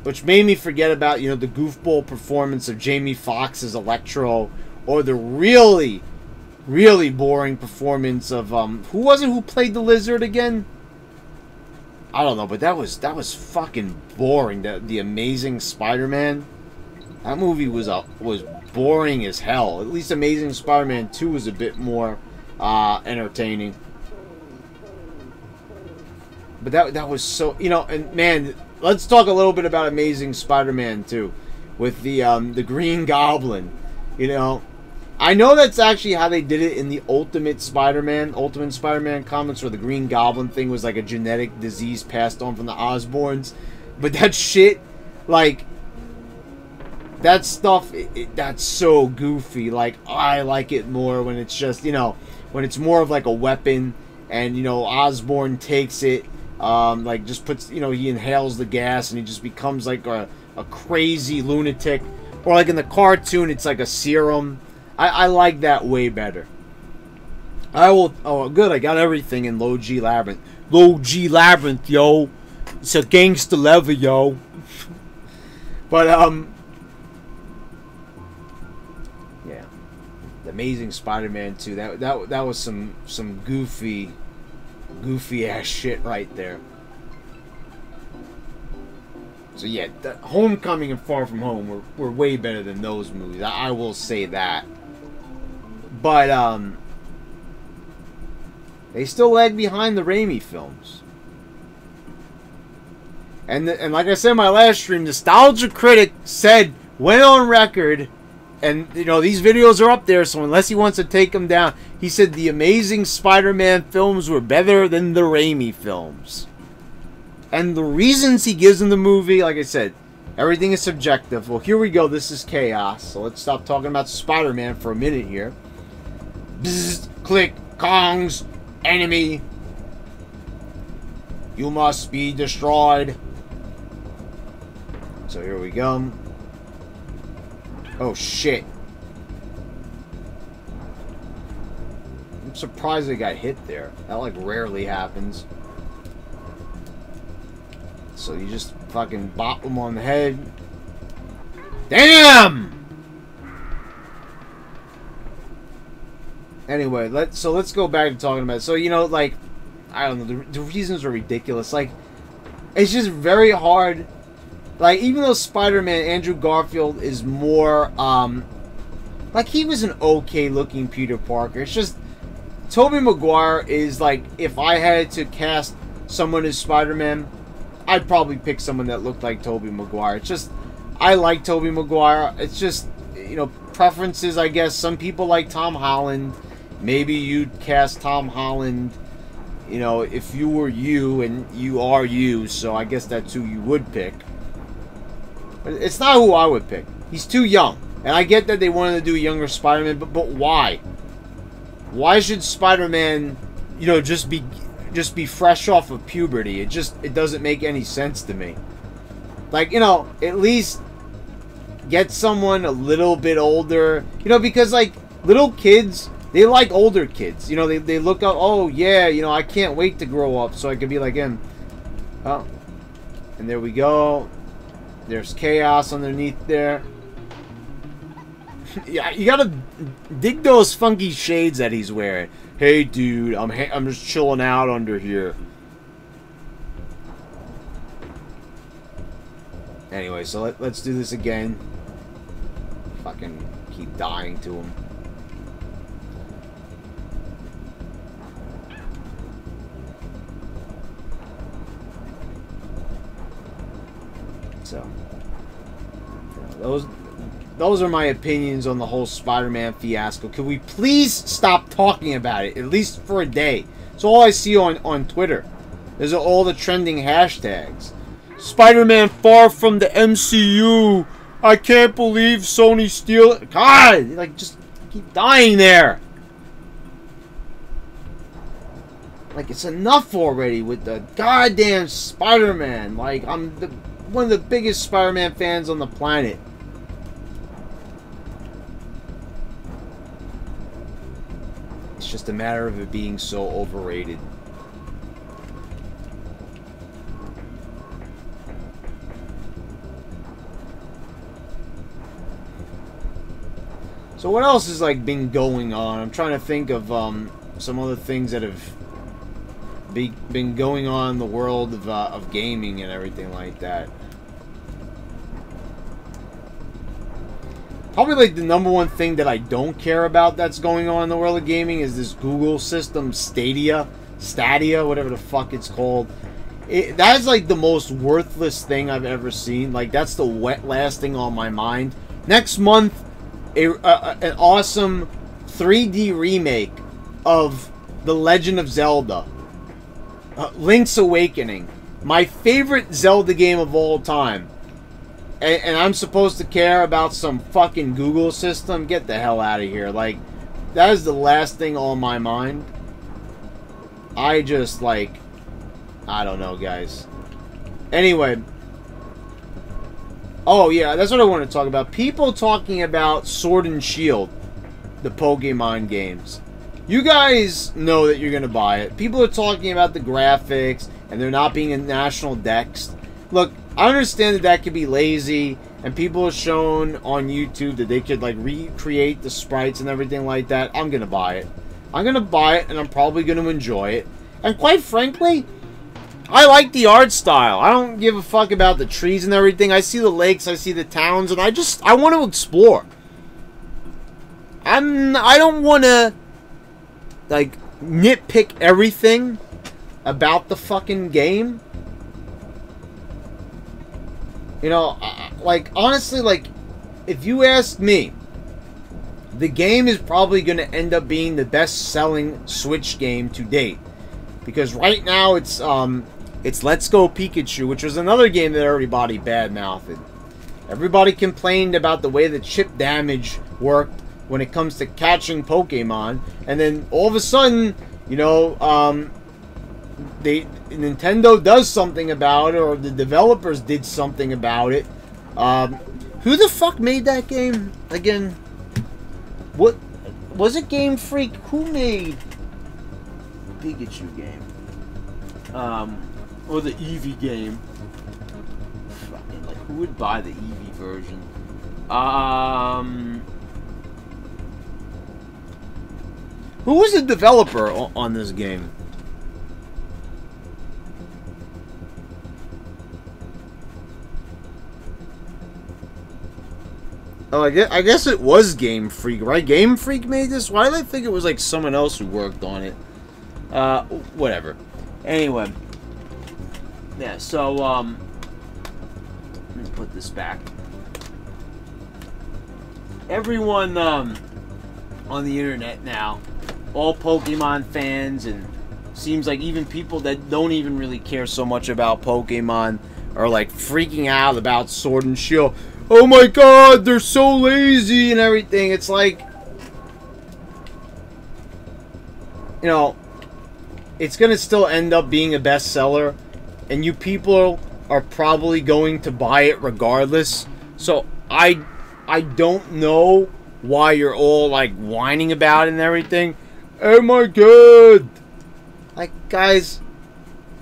Which made me forget about, you know, the goofball performance of Jamie Foxx as Electro, or the really, really boring performance of, who was it who played the Lizard again? I don't know, but that was fucking boring. The Amazing Spider-Man, that movie was boring as hell. At least Amazing Spider-Man 2 was a bit more entertaining. But that was so, you know, and man, let's talk a little bit about Amazing Spider-Man 2 with the Green Goblin. You know, I know that's actually how they did it in the Ultimate Spider-Man comics, where the Green Goblin thing was like a genetic disease passed on from the Osborns. But that shit, like, that stuff, that's so goofy. Like, I like it more when it's just, you know, when it's more of like a weapon, and, you know, Osborn takes it, like, just puts, you know, he inhales the gas and he just becomes like a crazy lunatic. Or like in the cartoon, it's like a serum. I like that way better. Oh, good, I got everything in Low G Labyrinth. Low G Labyrinth, yo. It's a gangster level, yo. But, yeah. The Amazing Spider-Man 2. That was some goofy ass shit right there. So yeah, Homecoming and Far From Home were way better than those movies. I will say that. But they still lag behind the Raimi films. And like I said in my last stream, Nostalgia Critic went on record, and you know these videos are up there, so unless he wants to take them down, he said the Amazing Spider-Man films were better than the Raimi films. And the reasons he gives in the movie, like I said, everything is subjective. Well, here we go. This is chaos. So let's stop talking about Spider-Man for a minute here. Bzzz, click, Kong's enemy. You must be destroyed. So here we go. Oh, shit. I'm surprised they got hit there. That, like, rarely happens. So you just fucking bop them on the head. Damn! Anyway, let's go back to talking about it. So, you know, like, I don't know, the reasons are ridiculous. Like, it's just very hard. Like, even though Spider-Man, Andrew Garfield is more, like, he was an okay-looking Peter Parker. It's just, Tobey Maguire is, like, if I had to cast someone as Spider-Man, I'd probably pick someone that looked like Tobey Maguire. It's just, I like Tobey Maguire. It's just, you know, preferences, I guess. Some people like Tom Holland. Maybe you'd cast Tom Holland, you know, if you were you, and you are you, so I guess that's who you would pick. But it's not who I would pick. He's too young. And I get that they wanted to do a younger Spider-Man, but why? Why should Spider-Man, you know, just be fresh off of puberty? It doesn't make any sense to me. Like, you know, at least get someone a little bit older. You know, because, like, little kids, they like older kids. You know, they look up, oh, yeah, you know, I can't wait to grow up so I could be like him. Oh. And there we go. There's chaos underneath there. Yeah, you gotta dig those funky shades that he's wearing. Hey, dude, I'm just chilling out under here. Anyway, so let's do this again. Fucking keep dying to him. So, you know, those are my opinions on the whole Spider-Man fiasco. Could we please stop talking about it, at least for a day? It's all I see on Twitter. There's all the trending hashtags. Spider-Man far from the MCU. I can't believe Sony steal it. God, like, just keep dying there. Like, it's enough already with the goddamn Spider-Man. Like, I'm one of the biggest Spider-Man fans on the planet. It's just a matter of it being so overrated. So what else has, like, been going on? I'm trying to think of some other things that have been going on in the world of gaming and everything like that. Probably, like, the #1 thing that I don't care about that's going on in the world of gaming is this Google system, Stadia, whatever the fuck it's called. That's, like, the most worthless thing I've ever seen. Like, that's the last thing on my mind. Next month, an awesome 3D remake of The Legend of Zelda. Link's Awakening. My favorite Zelda game of all time. And I'm supposed to care about some fucking Google system? Get the hell out of here. Like, that is the last thing on my mind. I just, like, I don't know, guys. Anyway. Oh, yeah, that's what I want to talk about. People talking about Sword and Shield, the Pokemon games. You guys know that you're going to buy it. People are talking about the graphics, and they're not being in national dex. Look, I understand that could be lazy, and people have shown on YouTube that they could, like, recreate the sprites and everything like that, I'm gonna buy it. I'm gonna buy it, and I'm probably gonna enjoy it. And quite frankly, I like the art style. I don't give a fuck about the trees and everything. I see the lakes, I see the towns, and I want to explore. I don't want to, like, nitpick everything about the fucking game. You know, like, honestly, like, if you ask me, the game is probably going to end up being the best-selling Switch game to date. Because right now, it's Let's Go Pikachu, which was another game that everybody badmouthed. Everybody complained about the way the chip damage worked when it comes to catching Pokemon, and then all of a sudden, you know, Nintendo does something about it, or the developers did something about it. Who the fuck made that game again? What was it? Game Freak? Who made Pikachu game? Or the Eevee game? Fucking, like, who would buy the Eevee version? Who was the developer on this game? Oh, I guess it was Game Freak, right? Game Freak made this? Why did I think it was, like, someone else who worked on it? Whatever. Anyway. Yeah, so, let me put this back. Everyone, on the internet now, all Pokemon fans, and seems like even people that don't even really care so much about Pokemon are, like, freaking out about Sword and Shield. Oh my god, they're so lazy and everything. It's like, you know, it's gonna still end up being a bestseller, and you people are probably going to buy it regardless. So I don't know why you're all, like, whining about it and everything. Oh my god! Like, guys,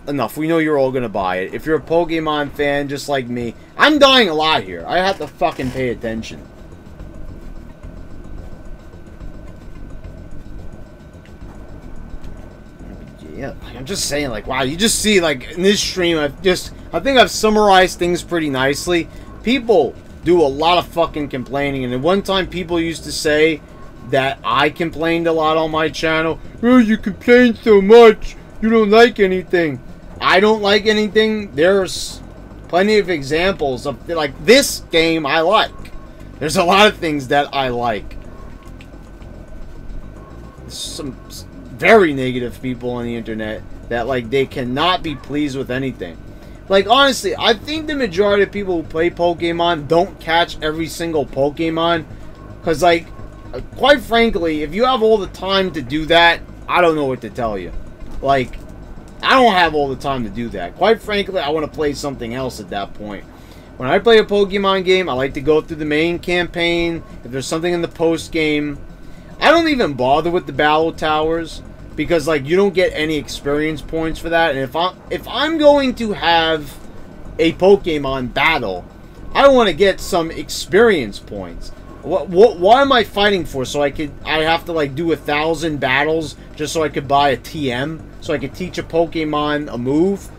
enough. We know you're all gonna buy it. If you're a Pokemon fan just like me, I'm dying a lot here. I have to fucking pay attention. Yeah, I'm just saying, like, wow, you just see, like, in this stream, I think I've summarized things pretty nicely. People do a lot of fucking complaining, and at one time people used to say that I complained a lot on my channel. Oh, you complain so much. You don't like anything. I don't like anything. There's plenty of examples of, like, this game I like. There's a lot of things that I like. Some very negative people on the internet that, like, they cannot be pleased with anything. Like, honestly, I think the majority of people who play Pokemon don't catch every single Pokemon. Because, like, quite frankly, if you have all the time to do that, I don't know what to tell you. Like, I don't have all the time to do that. Quite frankly, I want to play something else at that point. When I play a Pokemon game, I like to go through the main campaign. If there's something in the post game, I don't even bother with the battle towers, because, like, you don't get any experience points for that. And if I'm going to have a Pokemon battle, I want to get some experience points. Why am I fighting for? So I have to, like, do 1,000 battles just so I could buy a TM, so I could teach a Pokemon a move?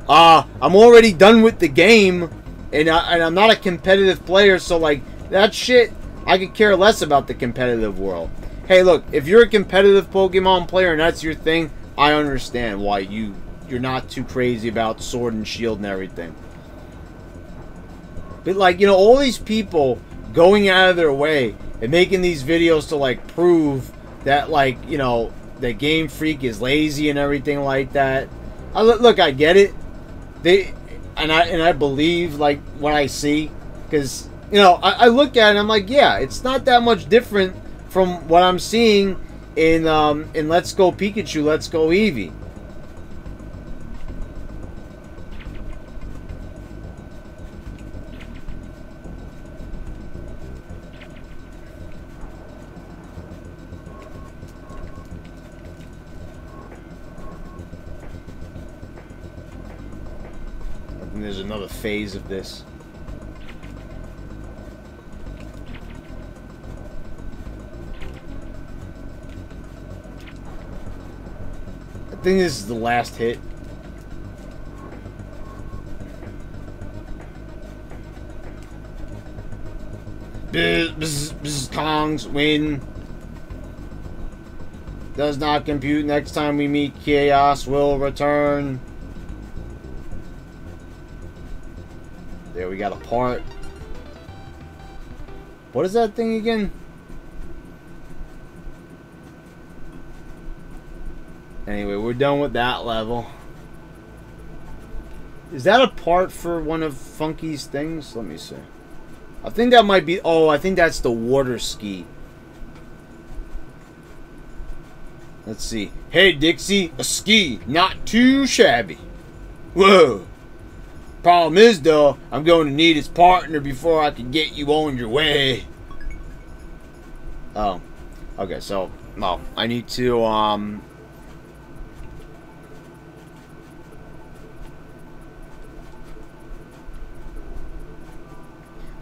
I'm already done with the game, and I'm not a competitive player, so, like, that shit, I could care less about the competitive world. Hey, look, if you're a competitive Pokemon player and that's your thing, I understand why you're not too crazy about Sword and Shield and everything. But, like, you know, all these people going out of their way and making these videos to, like, prove that, like, you know, that Game Freak is lazy and everything like that. Look, I get it. I believe, like, what I see, because, you know, I look at it and I'm like, yeah, it's not that much different from what I'm seeing in Let's Go Pikachu, Let's Go Eevee. I think there's another phase of this. think this is the last hit. Kongs win. Does not compute. Next time we meet, chaos will return. There, we got a part. What is that thing again? Anyway, we're done with that level. Is that a part for one of Funky's things? Let me see. I think that might be... Oh, I think that's the water ski. Let's see. Hey, Dixie, a ski. Not too shabby. Whoa. Problem is, though, I'm going to need his partner before I can get you on your way. Oh. Okay, so... Well, I need to,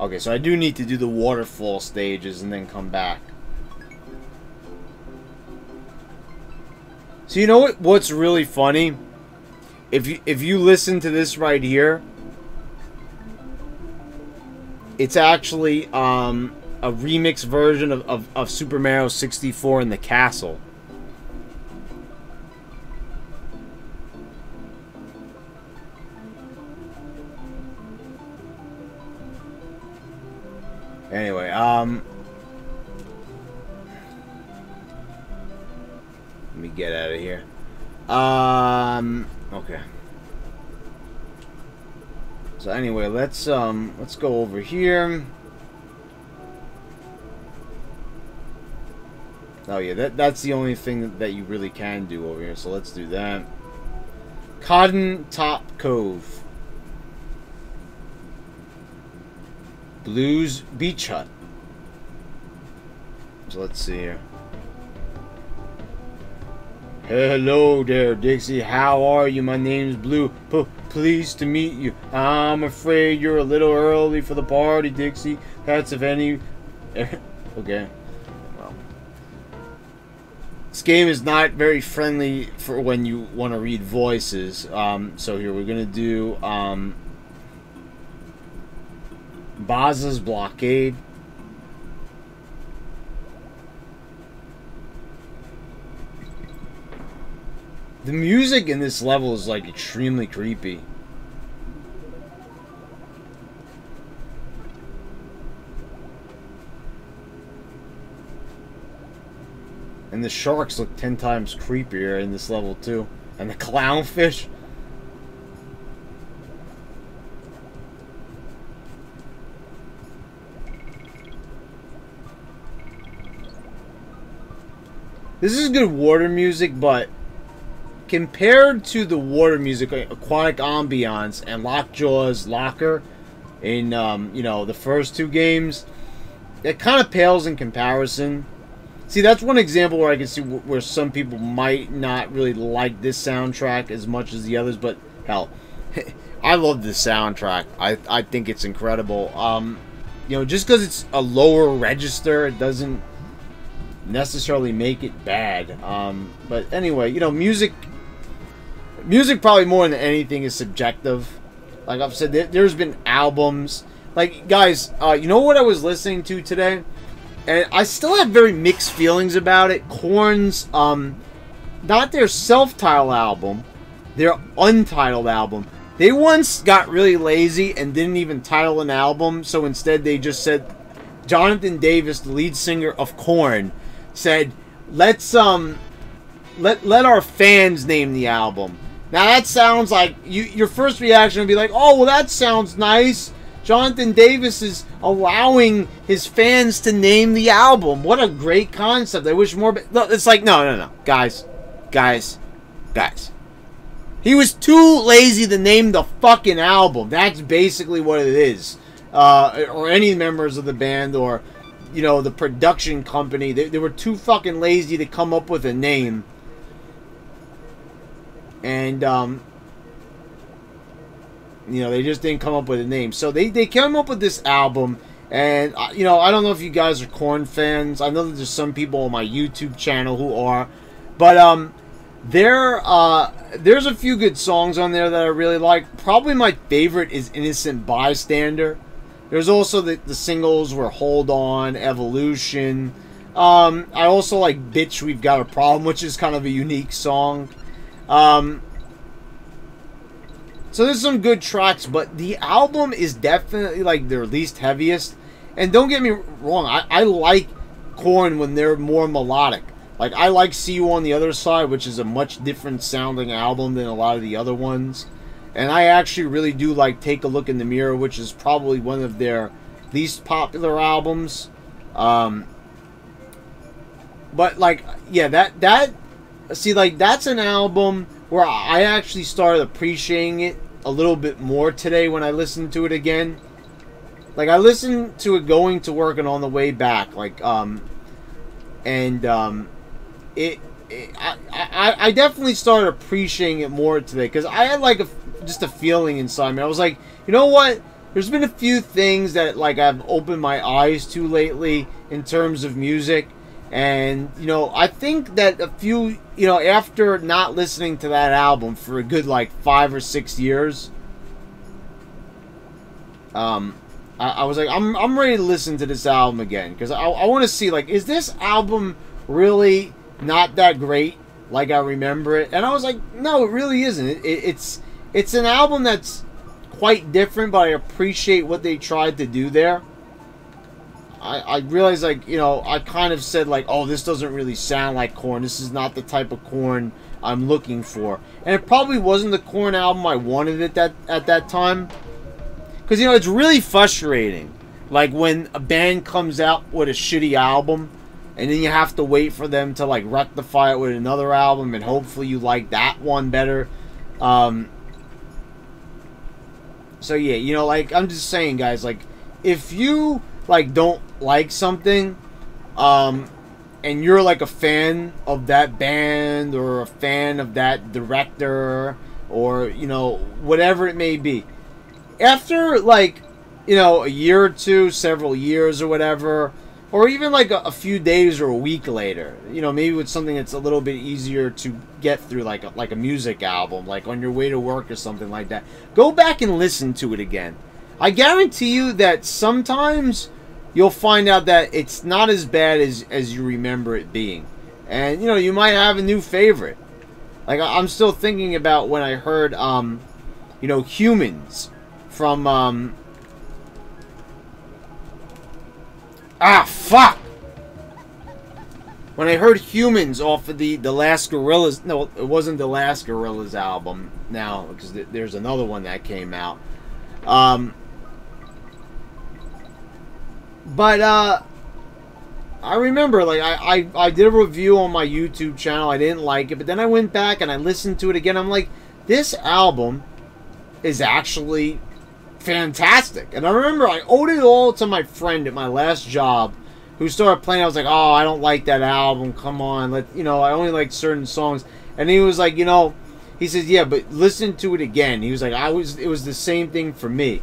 Okay, so I do need to do the waterfall stages and then come back. So you know what's really funny? If you listen to this right here, it's actually a remix version of Super Mario 64 in the castle. Anyway, let me get out of here. Okay. So anyway, let's go over here. Oh yeah, that's the only thing that you really can do over here. So let's do that. Cotton Top Cove. Blues Beach Hut. So let's see here. Hello there, Dixie. How are you? My name's Blue. Pleased to meet you. I'm afraid you're a little early for the party, Dixie. That's if any... Okay. Well. This game is not very friendly for when you want to read voices. So here, we're going to do... Baz's Blockade. The music in this level is like extremely creepy. And the sharks look 10 times creepier in this level too. And the clownfish. This is good water music, but compared to the water music, like Aquatic Ambiance and Lockjaw's Locker in, you know, the first two games, it kind of pales in comparison. See, that's one example where I can see where some people might not really like this soundtrack as much as the others, but hell, I love this soundtrack. I think it's incredible. You know, just because it's a lower register, it doesn't necessarily make it bad. But anyway, you know, music probably more than anything is subjective. Like I've said, there's been albums. Like, guys, you know what I was listening to today? And I still have very mixed feelings about it. Korn's, not their self-titled album, their untitled album. They once got really lazy and didn't even title an album, so instead they just said, Jonathan Davis, the lead singer of Korn, said, let's let our fans name the album. Now that sounds like your first reaction would be like, oh well, that sounds nice. Jonathan Davis is allowing his fans to name the album. What a great concept. I wish more. No, it's like no, guys. He was too lazy to name the fucking album. That's basically what it is. Or any members of the band, or you know, the production company. They were too fucking lazy to come up with a name. And, you know, they just didn't come up with a name. So they came up with this album. And, you know, I don't know if you guys are Korn fans. I know that there's some people on my YouTube channel who are. But, There's a few good songs on there that I really like. Probably my favorite is Innocent Bystander. There's also the singles were Hold On, Evolution. I also like Bitch We've Got a Problem, which is kind of a unique song. So there's some good tracks, but the album is definitely like their least heaviest. And don't get me wrong, I like Korn when they're more melodic. Like, I like See You on the Other Side, which is a much different sounding album than a lot of the other ones. And I actually really do like Take a Look in the Mirror, which is probably one of their least popular albums. But, like, yeah, see, like, that's an album where I actually started appreciating it a little bit more today when I listened to it again. Like, I listened to it going to work and on the way back. Like, I definitely started appreciating it more today, because I had like just a feeling inside me. I was like, you know what? There's been a few things that like I've opened my eyes to lately in terms of music, and you know, I think that a few, you know, after not listening to that album for a good like 5 or 6 years, I was like, I'm ready to listen to this album again, because I want to see, like, is this album really not that great like I remember it? And I was like, no, it really isn't. It's an album that's quite different, but I appreciate what they tried to do there. I realized, like, you know, I kind of said, like, oh, this doesn't really sound like Korn. This is not the type of Korn I'm looking for. And it probably wasn't the Korn album I wanted at that time. Because, you know, it's really frustrating. Like, when a band comes out with a shitty album, and then you have to wait for them to, like, rectify it with another album, and hopefully you like that one better. So, yeah, you know, like, I'm just saying, guys, like, if you, like, don't like something, and you're, like, a fan of that band, or a fan of that director, or, you know, whatever it may be, after, like, you know, a year or two, several years or whatever, or even like a few days or a week later, you know, maybe with something that's a little bit easier to get through, like a music album, like on your way to work or something like that, go back and listen to it again. I guarantee you that sometimes you'll find out that it's not as bad as you remember it being. And, you know, you might have a new favorite. Like, I'm still thinking about when I heard, you know, Humans from, fuck! When I heard Humans off of the Last Gorillaz... No, it wasn't the Last Gorillaz album now, because there's another one that came out. But, I remember, like, I did a review on my YouTube channel. I didn't like it, but then I went back and I listened to it again. I'm like, this album is actually fantastic. And I remember I owed it all to my friend at my last job, who started playing. I was like, oh, I don't like that album, come on, you know, I only like certain songs. And he was like, you know, he says, yeah, but listen to it again. He was like, it was the same thing for me.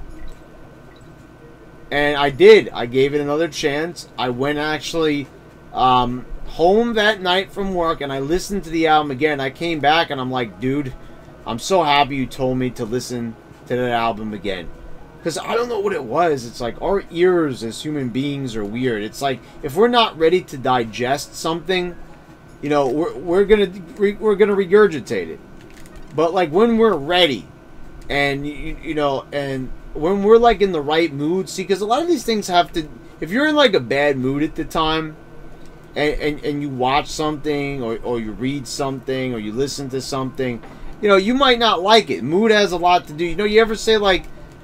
And I did. I gave it another chance. I went actually home that night from work, and I listened to the album again. I came back and I'm like, dude, I'm so happy you told me to listen to that album again. Because I don't know what it was. It's like our ears as human beings are weird. It's like if we're not ready to digest something, you know, we're gonna regurgitate it. But like when we're ready, and you know, and when we're like in the right mood, see, because a lot of these things have to. If you're in like a bad mood at the time, and you watch something or you read something or you listen to something, you know, you might not like it. Mood has a lot to do. You know, you ever say like,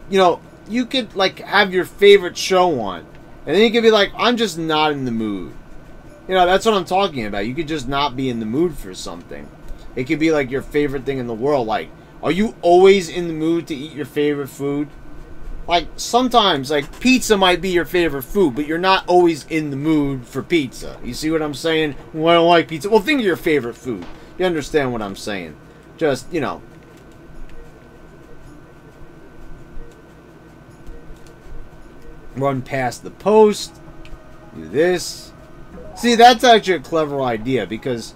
you know, you could like have your favorite show on, and then you could be like, I'm just not in the mood. You know, that's what I'm talking about. You could just not be in the mood for something. It could be like your favorite thing in the world. Like, are you always in the mood to eat your favorite food? Like, sometimes, like, pizza might be your favorite food, but you're not always in the mood for pizza. You see what I'm saying? Well, I don't like pizza. Well, think of your favorite food. You understand what I'm saying. Just, you know. Run past the post. Do this. See, that's actually a clever idea, because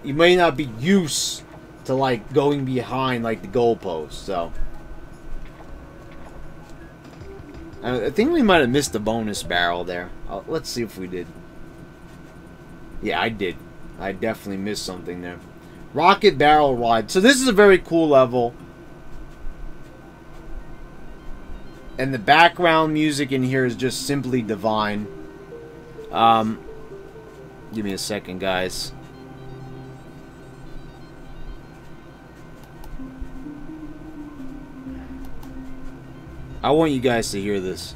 you may not be used to like going behind like the goalpost. So I think we might have missed the bonus barrel there. Let's see if we did. Yeah, I did. I definitely missed something there. Rocket Barrel Ride. So this is a very cool level. And the background music in here is just simply divine. Give me a second, guys. I want you guys to hear this.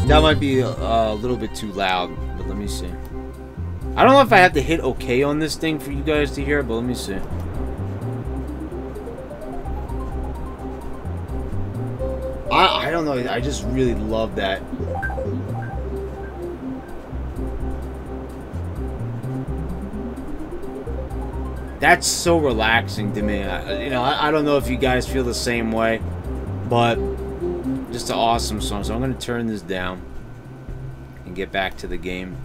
That might be a little bit too loud, but let me see. I don't know if I have to hit OK on this thing for you guys to hear, but let me see. I don't know. I just really love that. That's so relaxing to me. You know, I don't know if you guys feel the same way, but just an awesome song. So I'm going to turn this down and get back to the game.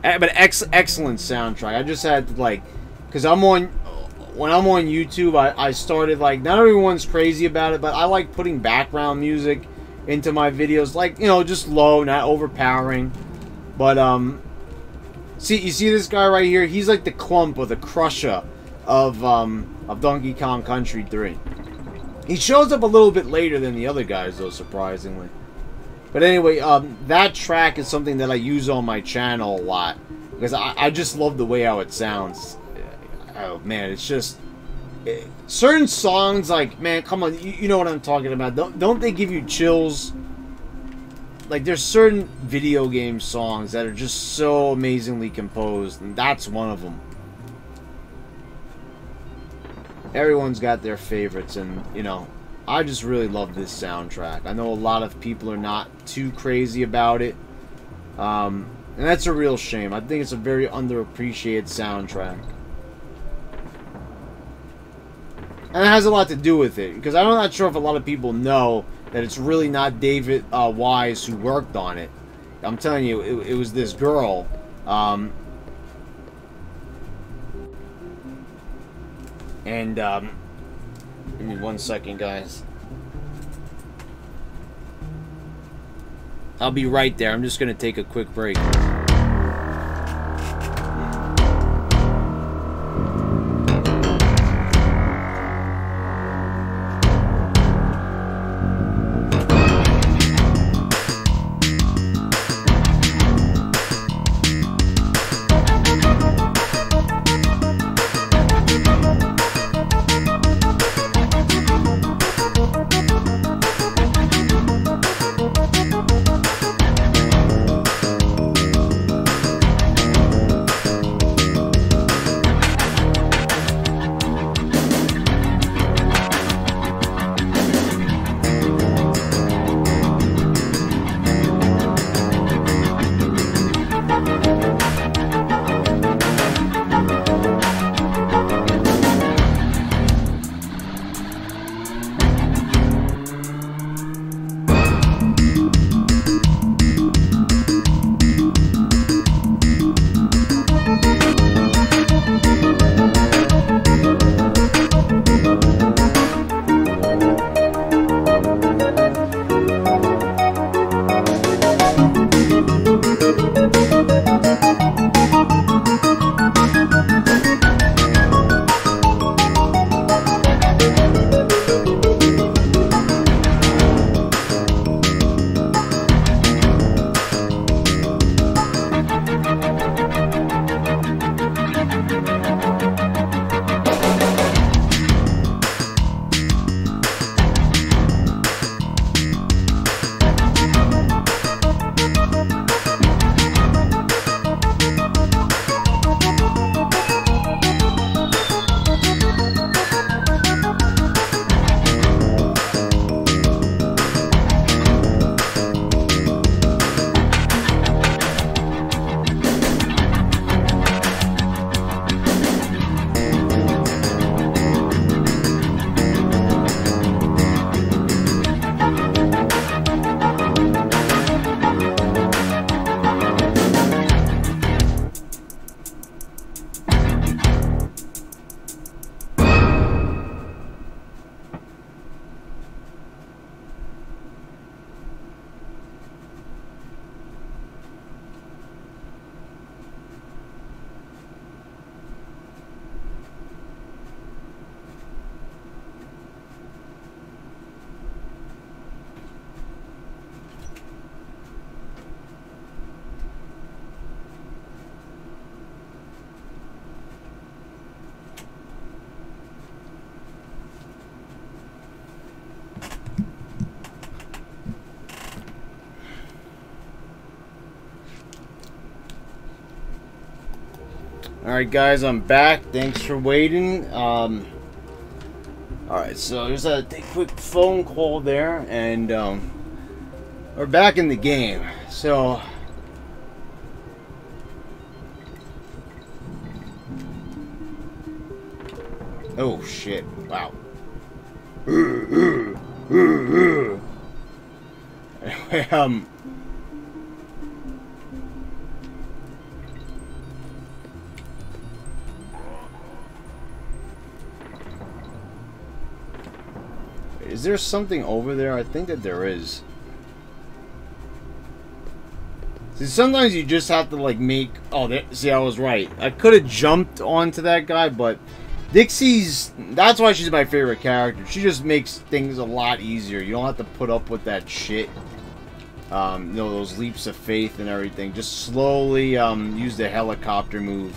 But excellent soundtrack. I just had to, like, because when I'm on YouTube, I started, like, not everyone's crazy about it, but I like putting background music into my videos, like, you know, just low, not overpowering. But you see this guy right here? He's like the clump or the crusher of Donkey Kong Country 3. He shows up a little bit later than the other guys, though, surprisingly. But anyway, that track is something that I use on my channel a lot because I just love the way how it sounds. Oh man, it's just certain songs, like, man, come on, you know what I'm talking about. Don't they give you chills? Like, there's certain video game songs that are just so amazingly composed, and that's one of them. Everyone's got their favorites, and, you know, I just really love this soundtrack. I know a lot of people are not too crazy about it, and that's a real shame. I think it's a very underappreciated soundtrack. And it has a lot to do with it, because I'm not sure if a lot of people know that it's really not David Wise who worked on it. I'm telling you, it was this girl. Give me 1 second, guys. I'll be right there. I'm just going to take a quick break. Alright guys, I'm back. Thanks for waiting. Alright, so there's a quick phone call there, and we're back in the game. So oh shit, wow. Anyway, is there something over there? I think that there is. See, sometimes you just have to like make... Oh, there, see, I was right. I could have jumped onto that guy, but Dixie's... That's why she's my favorite character. She just makes things a lot easier. You don't have to put up with that shit. You know, those leaps of faith and everything. Just slowly use the helicopter move.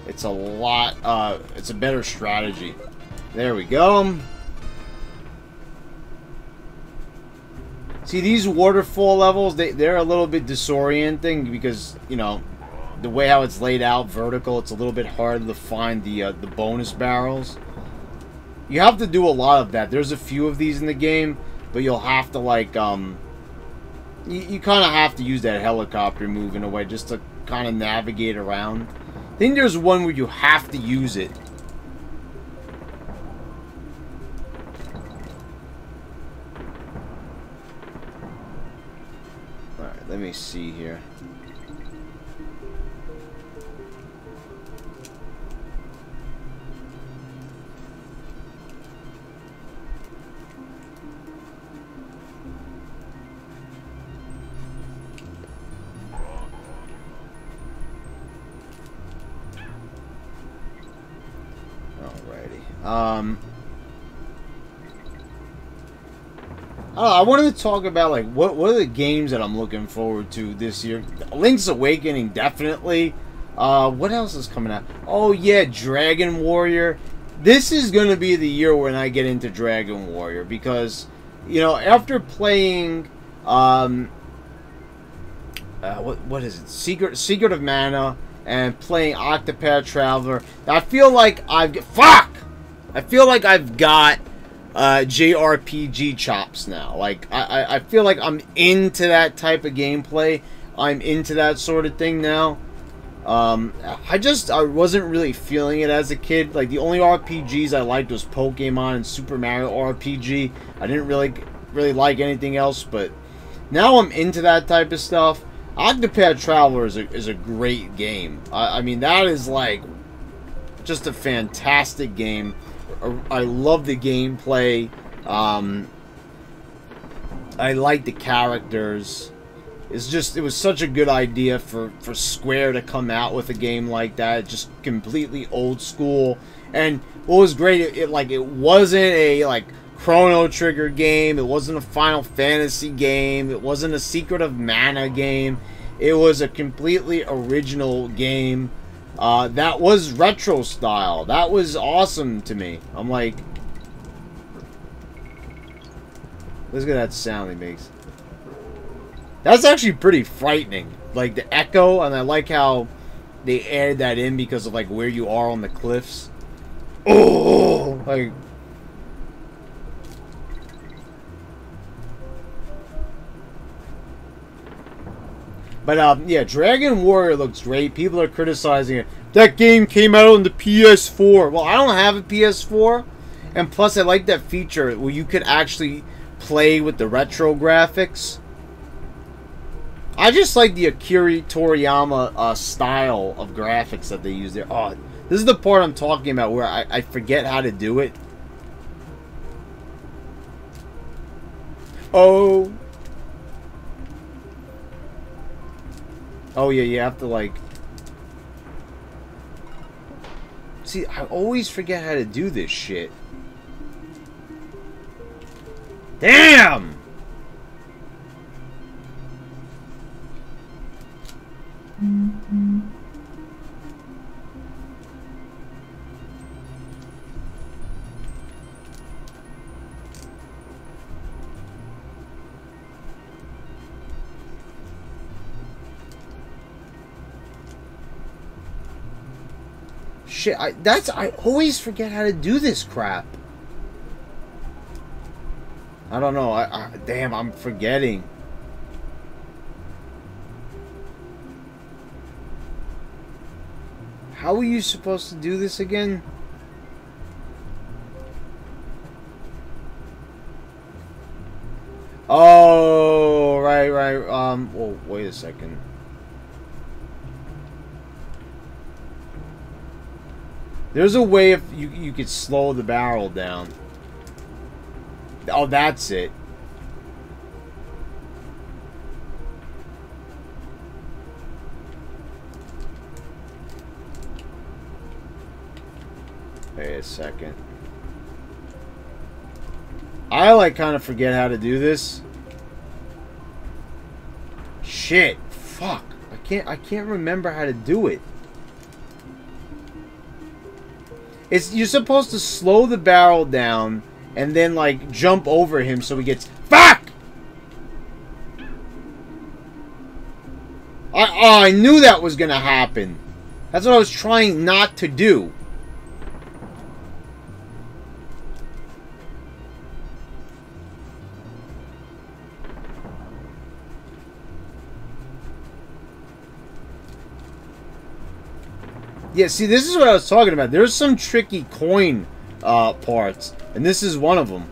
It's a lot... it's a better strategy. There we go. See, these waterfall levels, they're a little bit disorienting because, you know, the way how it's laid out, vertical, it's a little bit harder to find the bonus barrels. You have to do a lot of that. There's a few of these in the game, but you'll have to, like, you kind of have to use that helicopter move in a way just to kind of navigate around. I think there's one where you have to use it. Let me see here. Alrighty. I wanted to talk about like what are the games that I'm looking forward to this year. Link's Awakening, definitely. What else is coming out? Oh yeah, Dragon Warrior. This is gonna be the year when I get into Dragon Warrior because, you know, after playing what is it? Secret of Mana and playing Octopath Traveler, I feel like I've got JRPG chops now. Like I feel like I'm into that type of gameplay. I'm into that sort of thing now. I wasn't really feeling it as a kid. Like the only RPGs I liked was Pokemon and Super Mario RPG. I didn't really like anything else, but now I'm into that type of stuff. Octopath Traveler is a great game. I mean, that is like just a fantastic game. I love the gameplay. I like the characters. It was such a good idea for Square to come out with a game like that. Just completely old school. And what was great, it wasn't a like Chrono Trigger game. It wasn't a Final Fantasy game. It wasn't a Secret of Mana game. It was a completely original game. That was retro style. That was awesome to me. I'm like, listen to that sound he makes. That's actually pretty frightening. Like the echo, and I like how they added that in because of like where you are on the cliffs. Oh, like. But, yeah, Dragon Warrior looks great. People are criticizing it. That game came out on the PS4. Well, I don't have a PS4. And plus, I like that feature where you could actually play with the retro graphics. I just like the Akira Toriyama style of graphics that they use there. Oh, this is the part I'm talking about where I forget how to do it. Oh. Oh yeah, you have to like... See, I always forget how to do this shit. Damn! Shit, I always forget how to do this crap. I don't know. Damn, I'm forgetting. How are you supposed to do this again? Oh, right. Well, wait a second. There's a way if you could slow the barrel down. Oh, that's it. Wait a second. I like kind of forget how to do this. Shit. Fuck. I can't remember how to do it. You're supposed to slow the barrel down and then like jump over him so he gets fuck. I knew that was gonna happen. That's what I was trying not to do. Yeah, see, this is what I was talking about. There's some tricky coin parts, and this is one of them.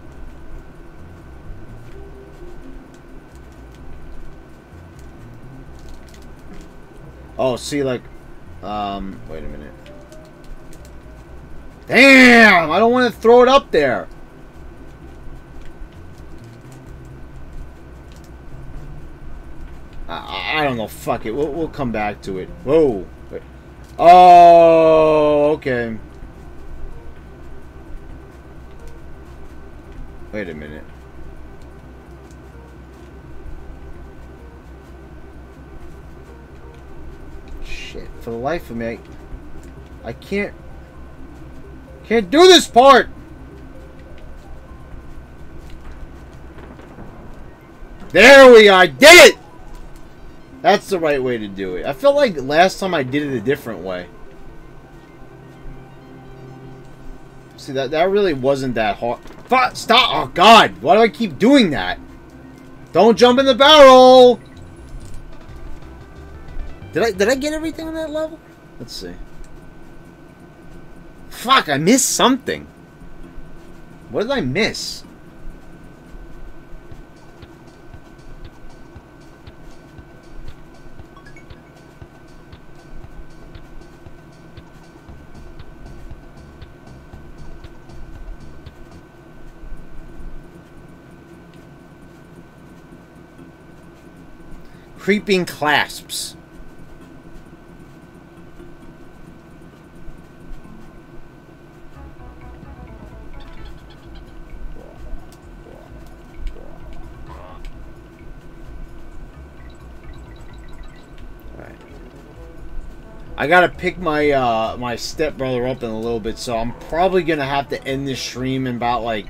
Oh, see, like, wait a minute. Damn! I don't want to throw it up there. I don't know. Fuck it. We'll come back to it. Whoa. Wait. Oh, okay. Wait a minute. Shit. For the life of me, I can't do this part! There we are! I did it! That's the right way to do it. I felt like last time I did it a different way. See, that really wasn't that hard. Stop! Oh, God! Why do I keep doing that? Don't jump in the barrel! Did I get everything on that level? Let's see. Fuck, I missed something. What did I miss? Creeping clasps. I gotta pick my my stepbrother up in a little bit, so I'm probably gonna have to end this stream in about like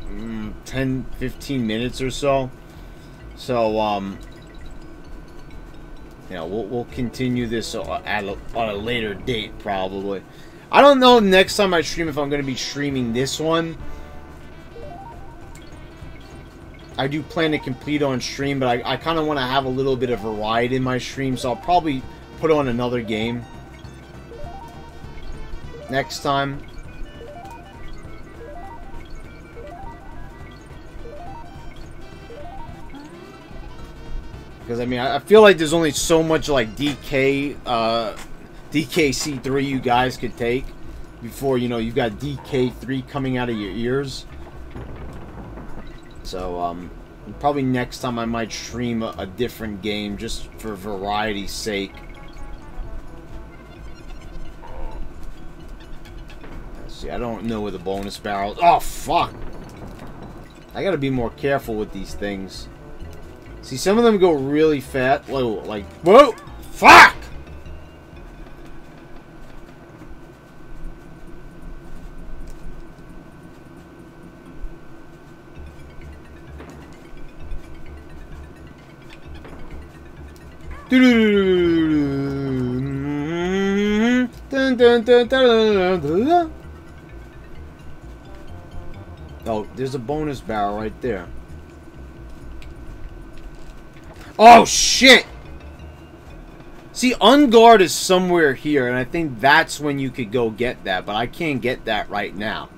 10-15 minutes or so. So you know, we'll continue this on a later date probably. I don't know next time I stream if I'm gonna be streaming this one. I do plan to complete on stream, but I kind of want to have a little bit of variety in my stream, so I'll probably put on another game next time. Because I mean, I feel like there's only so much like DKC3 you guys could take before, you know, you've got DK3 coming out of your ears. So probably next time I might stream a different game just for variety's sake. See, I don't know where the bonus barrels. Oh, fuck! I gotta be more careful with these things. See, some of them go really fast. Whoa, like, whoa! Fuck! Dun, Oh, there's a bonus barrel right there. Oh, shit! See, Unguard is somewhere here, and I think that's when you could go get that, but I can't get that right now.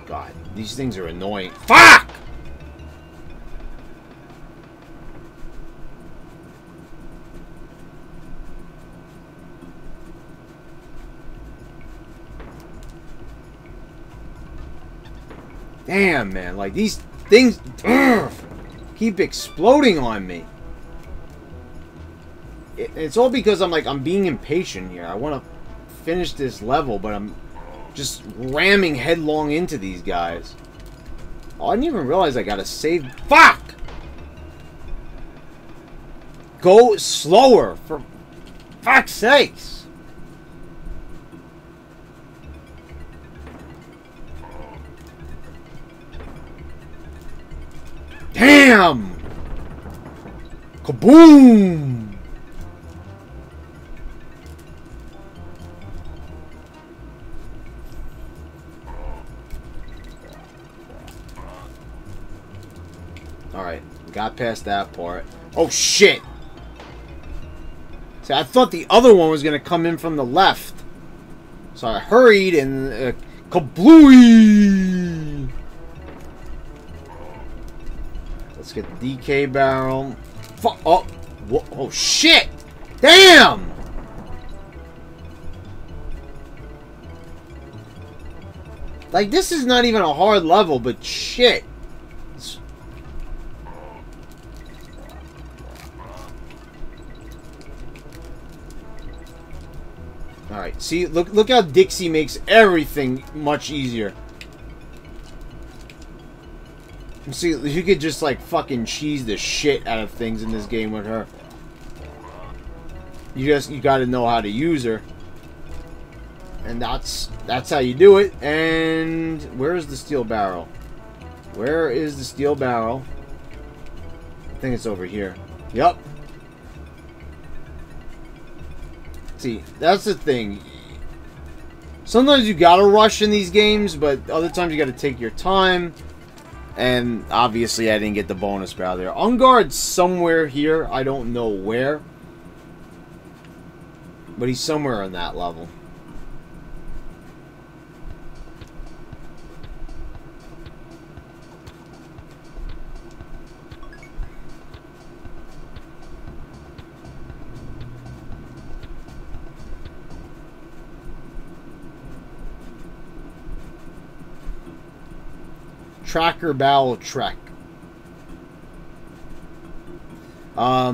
God, these things are annoying. Fuck! Damn, man, like these things keep exploding on me. It's all because I'm being impatient here. I want to finish this level, but I'm just ramming headlong into these guys. Oh, I didn't even realize I gotta save. Fuck! Go slower, for fuck's sakes. Damn! Kaboom! Alright, got past that part. Oh shit! See, I thought the other one was gonna come in from the left. So I hurried and kablooey! Let's get the DK barrel. Oh, whoa, oh shit! Damn! Like, this is not even a hard level, but shit. Alright, see, look how Dixie makes everything much easier. See, you could just, like, fucking cheese the shit out of things in this game with her. You gotta know how to use her. And that's how you do it. And where is the steel barrel? Where is the steel barrel? I think it's over here. Yup. See, that's the thing. Sometimes you gotta rush in these games, but other times you gotta take your time. And obviously I didn't get the bonus barrel there. Unguard's somewhere here. I don't know where. But he's somewhere on that level. Tracker Barrel Trek. Well,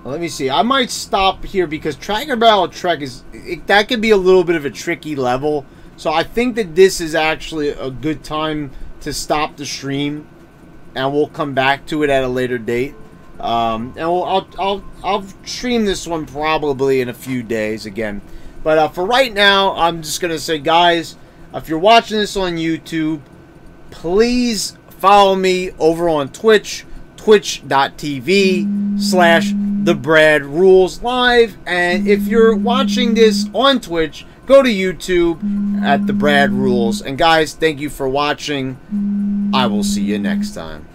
let me see. I might stop here because Tracker Barrel Trek that could be a little bit of a tricky level. So I think that this is actually a good time to stop the stream, and we'll come back to it at a later date. And I'll stream this one probably in a few days again. But for right now, I'm just gonna say, guys, if you're watching this on YouTube, please follow me over on Twitch, twitch.tv/TheBradRulesLive. And if you're watching this on Twitch, go to YouTube at The Brad Rules. And guys, thank you for watching. I will see you next time.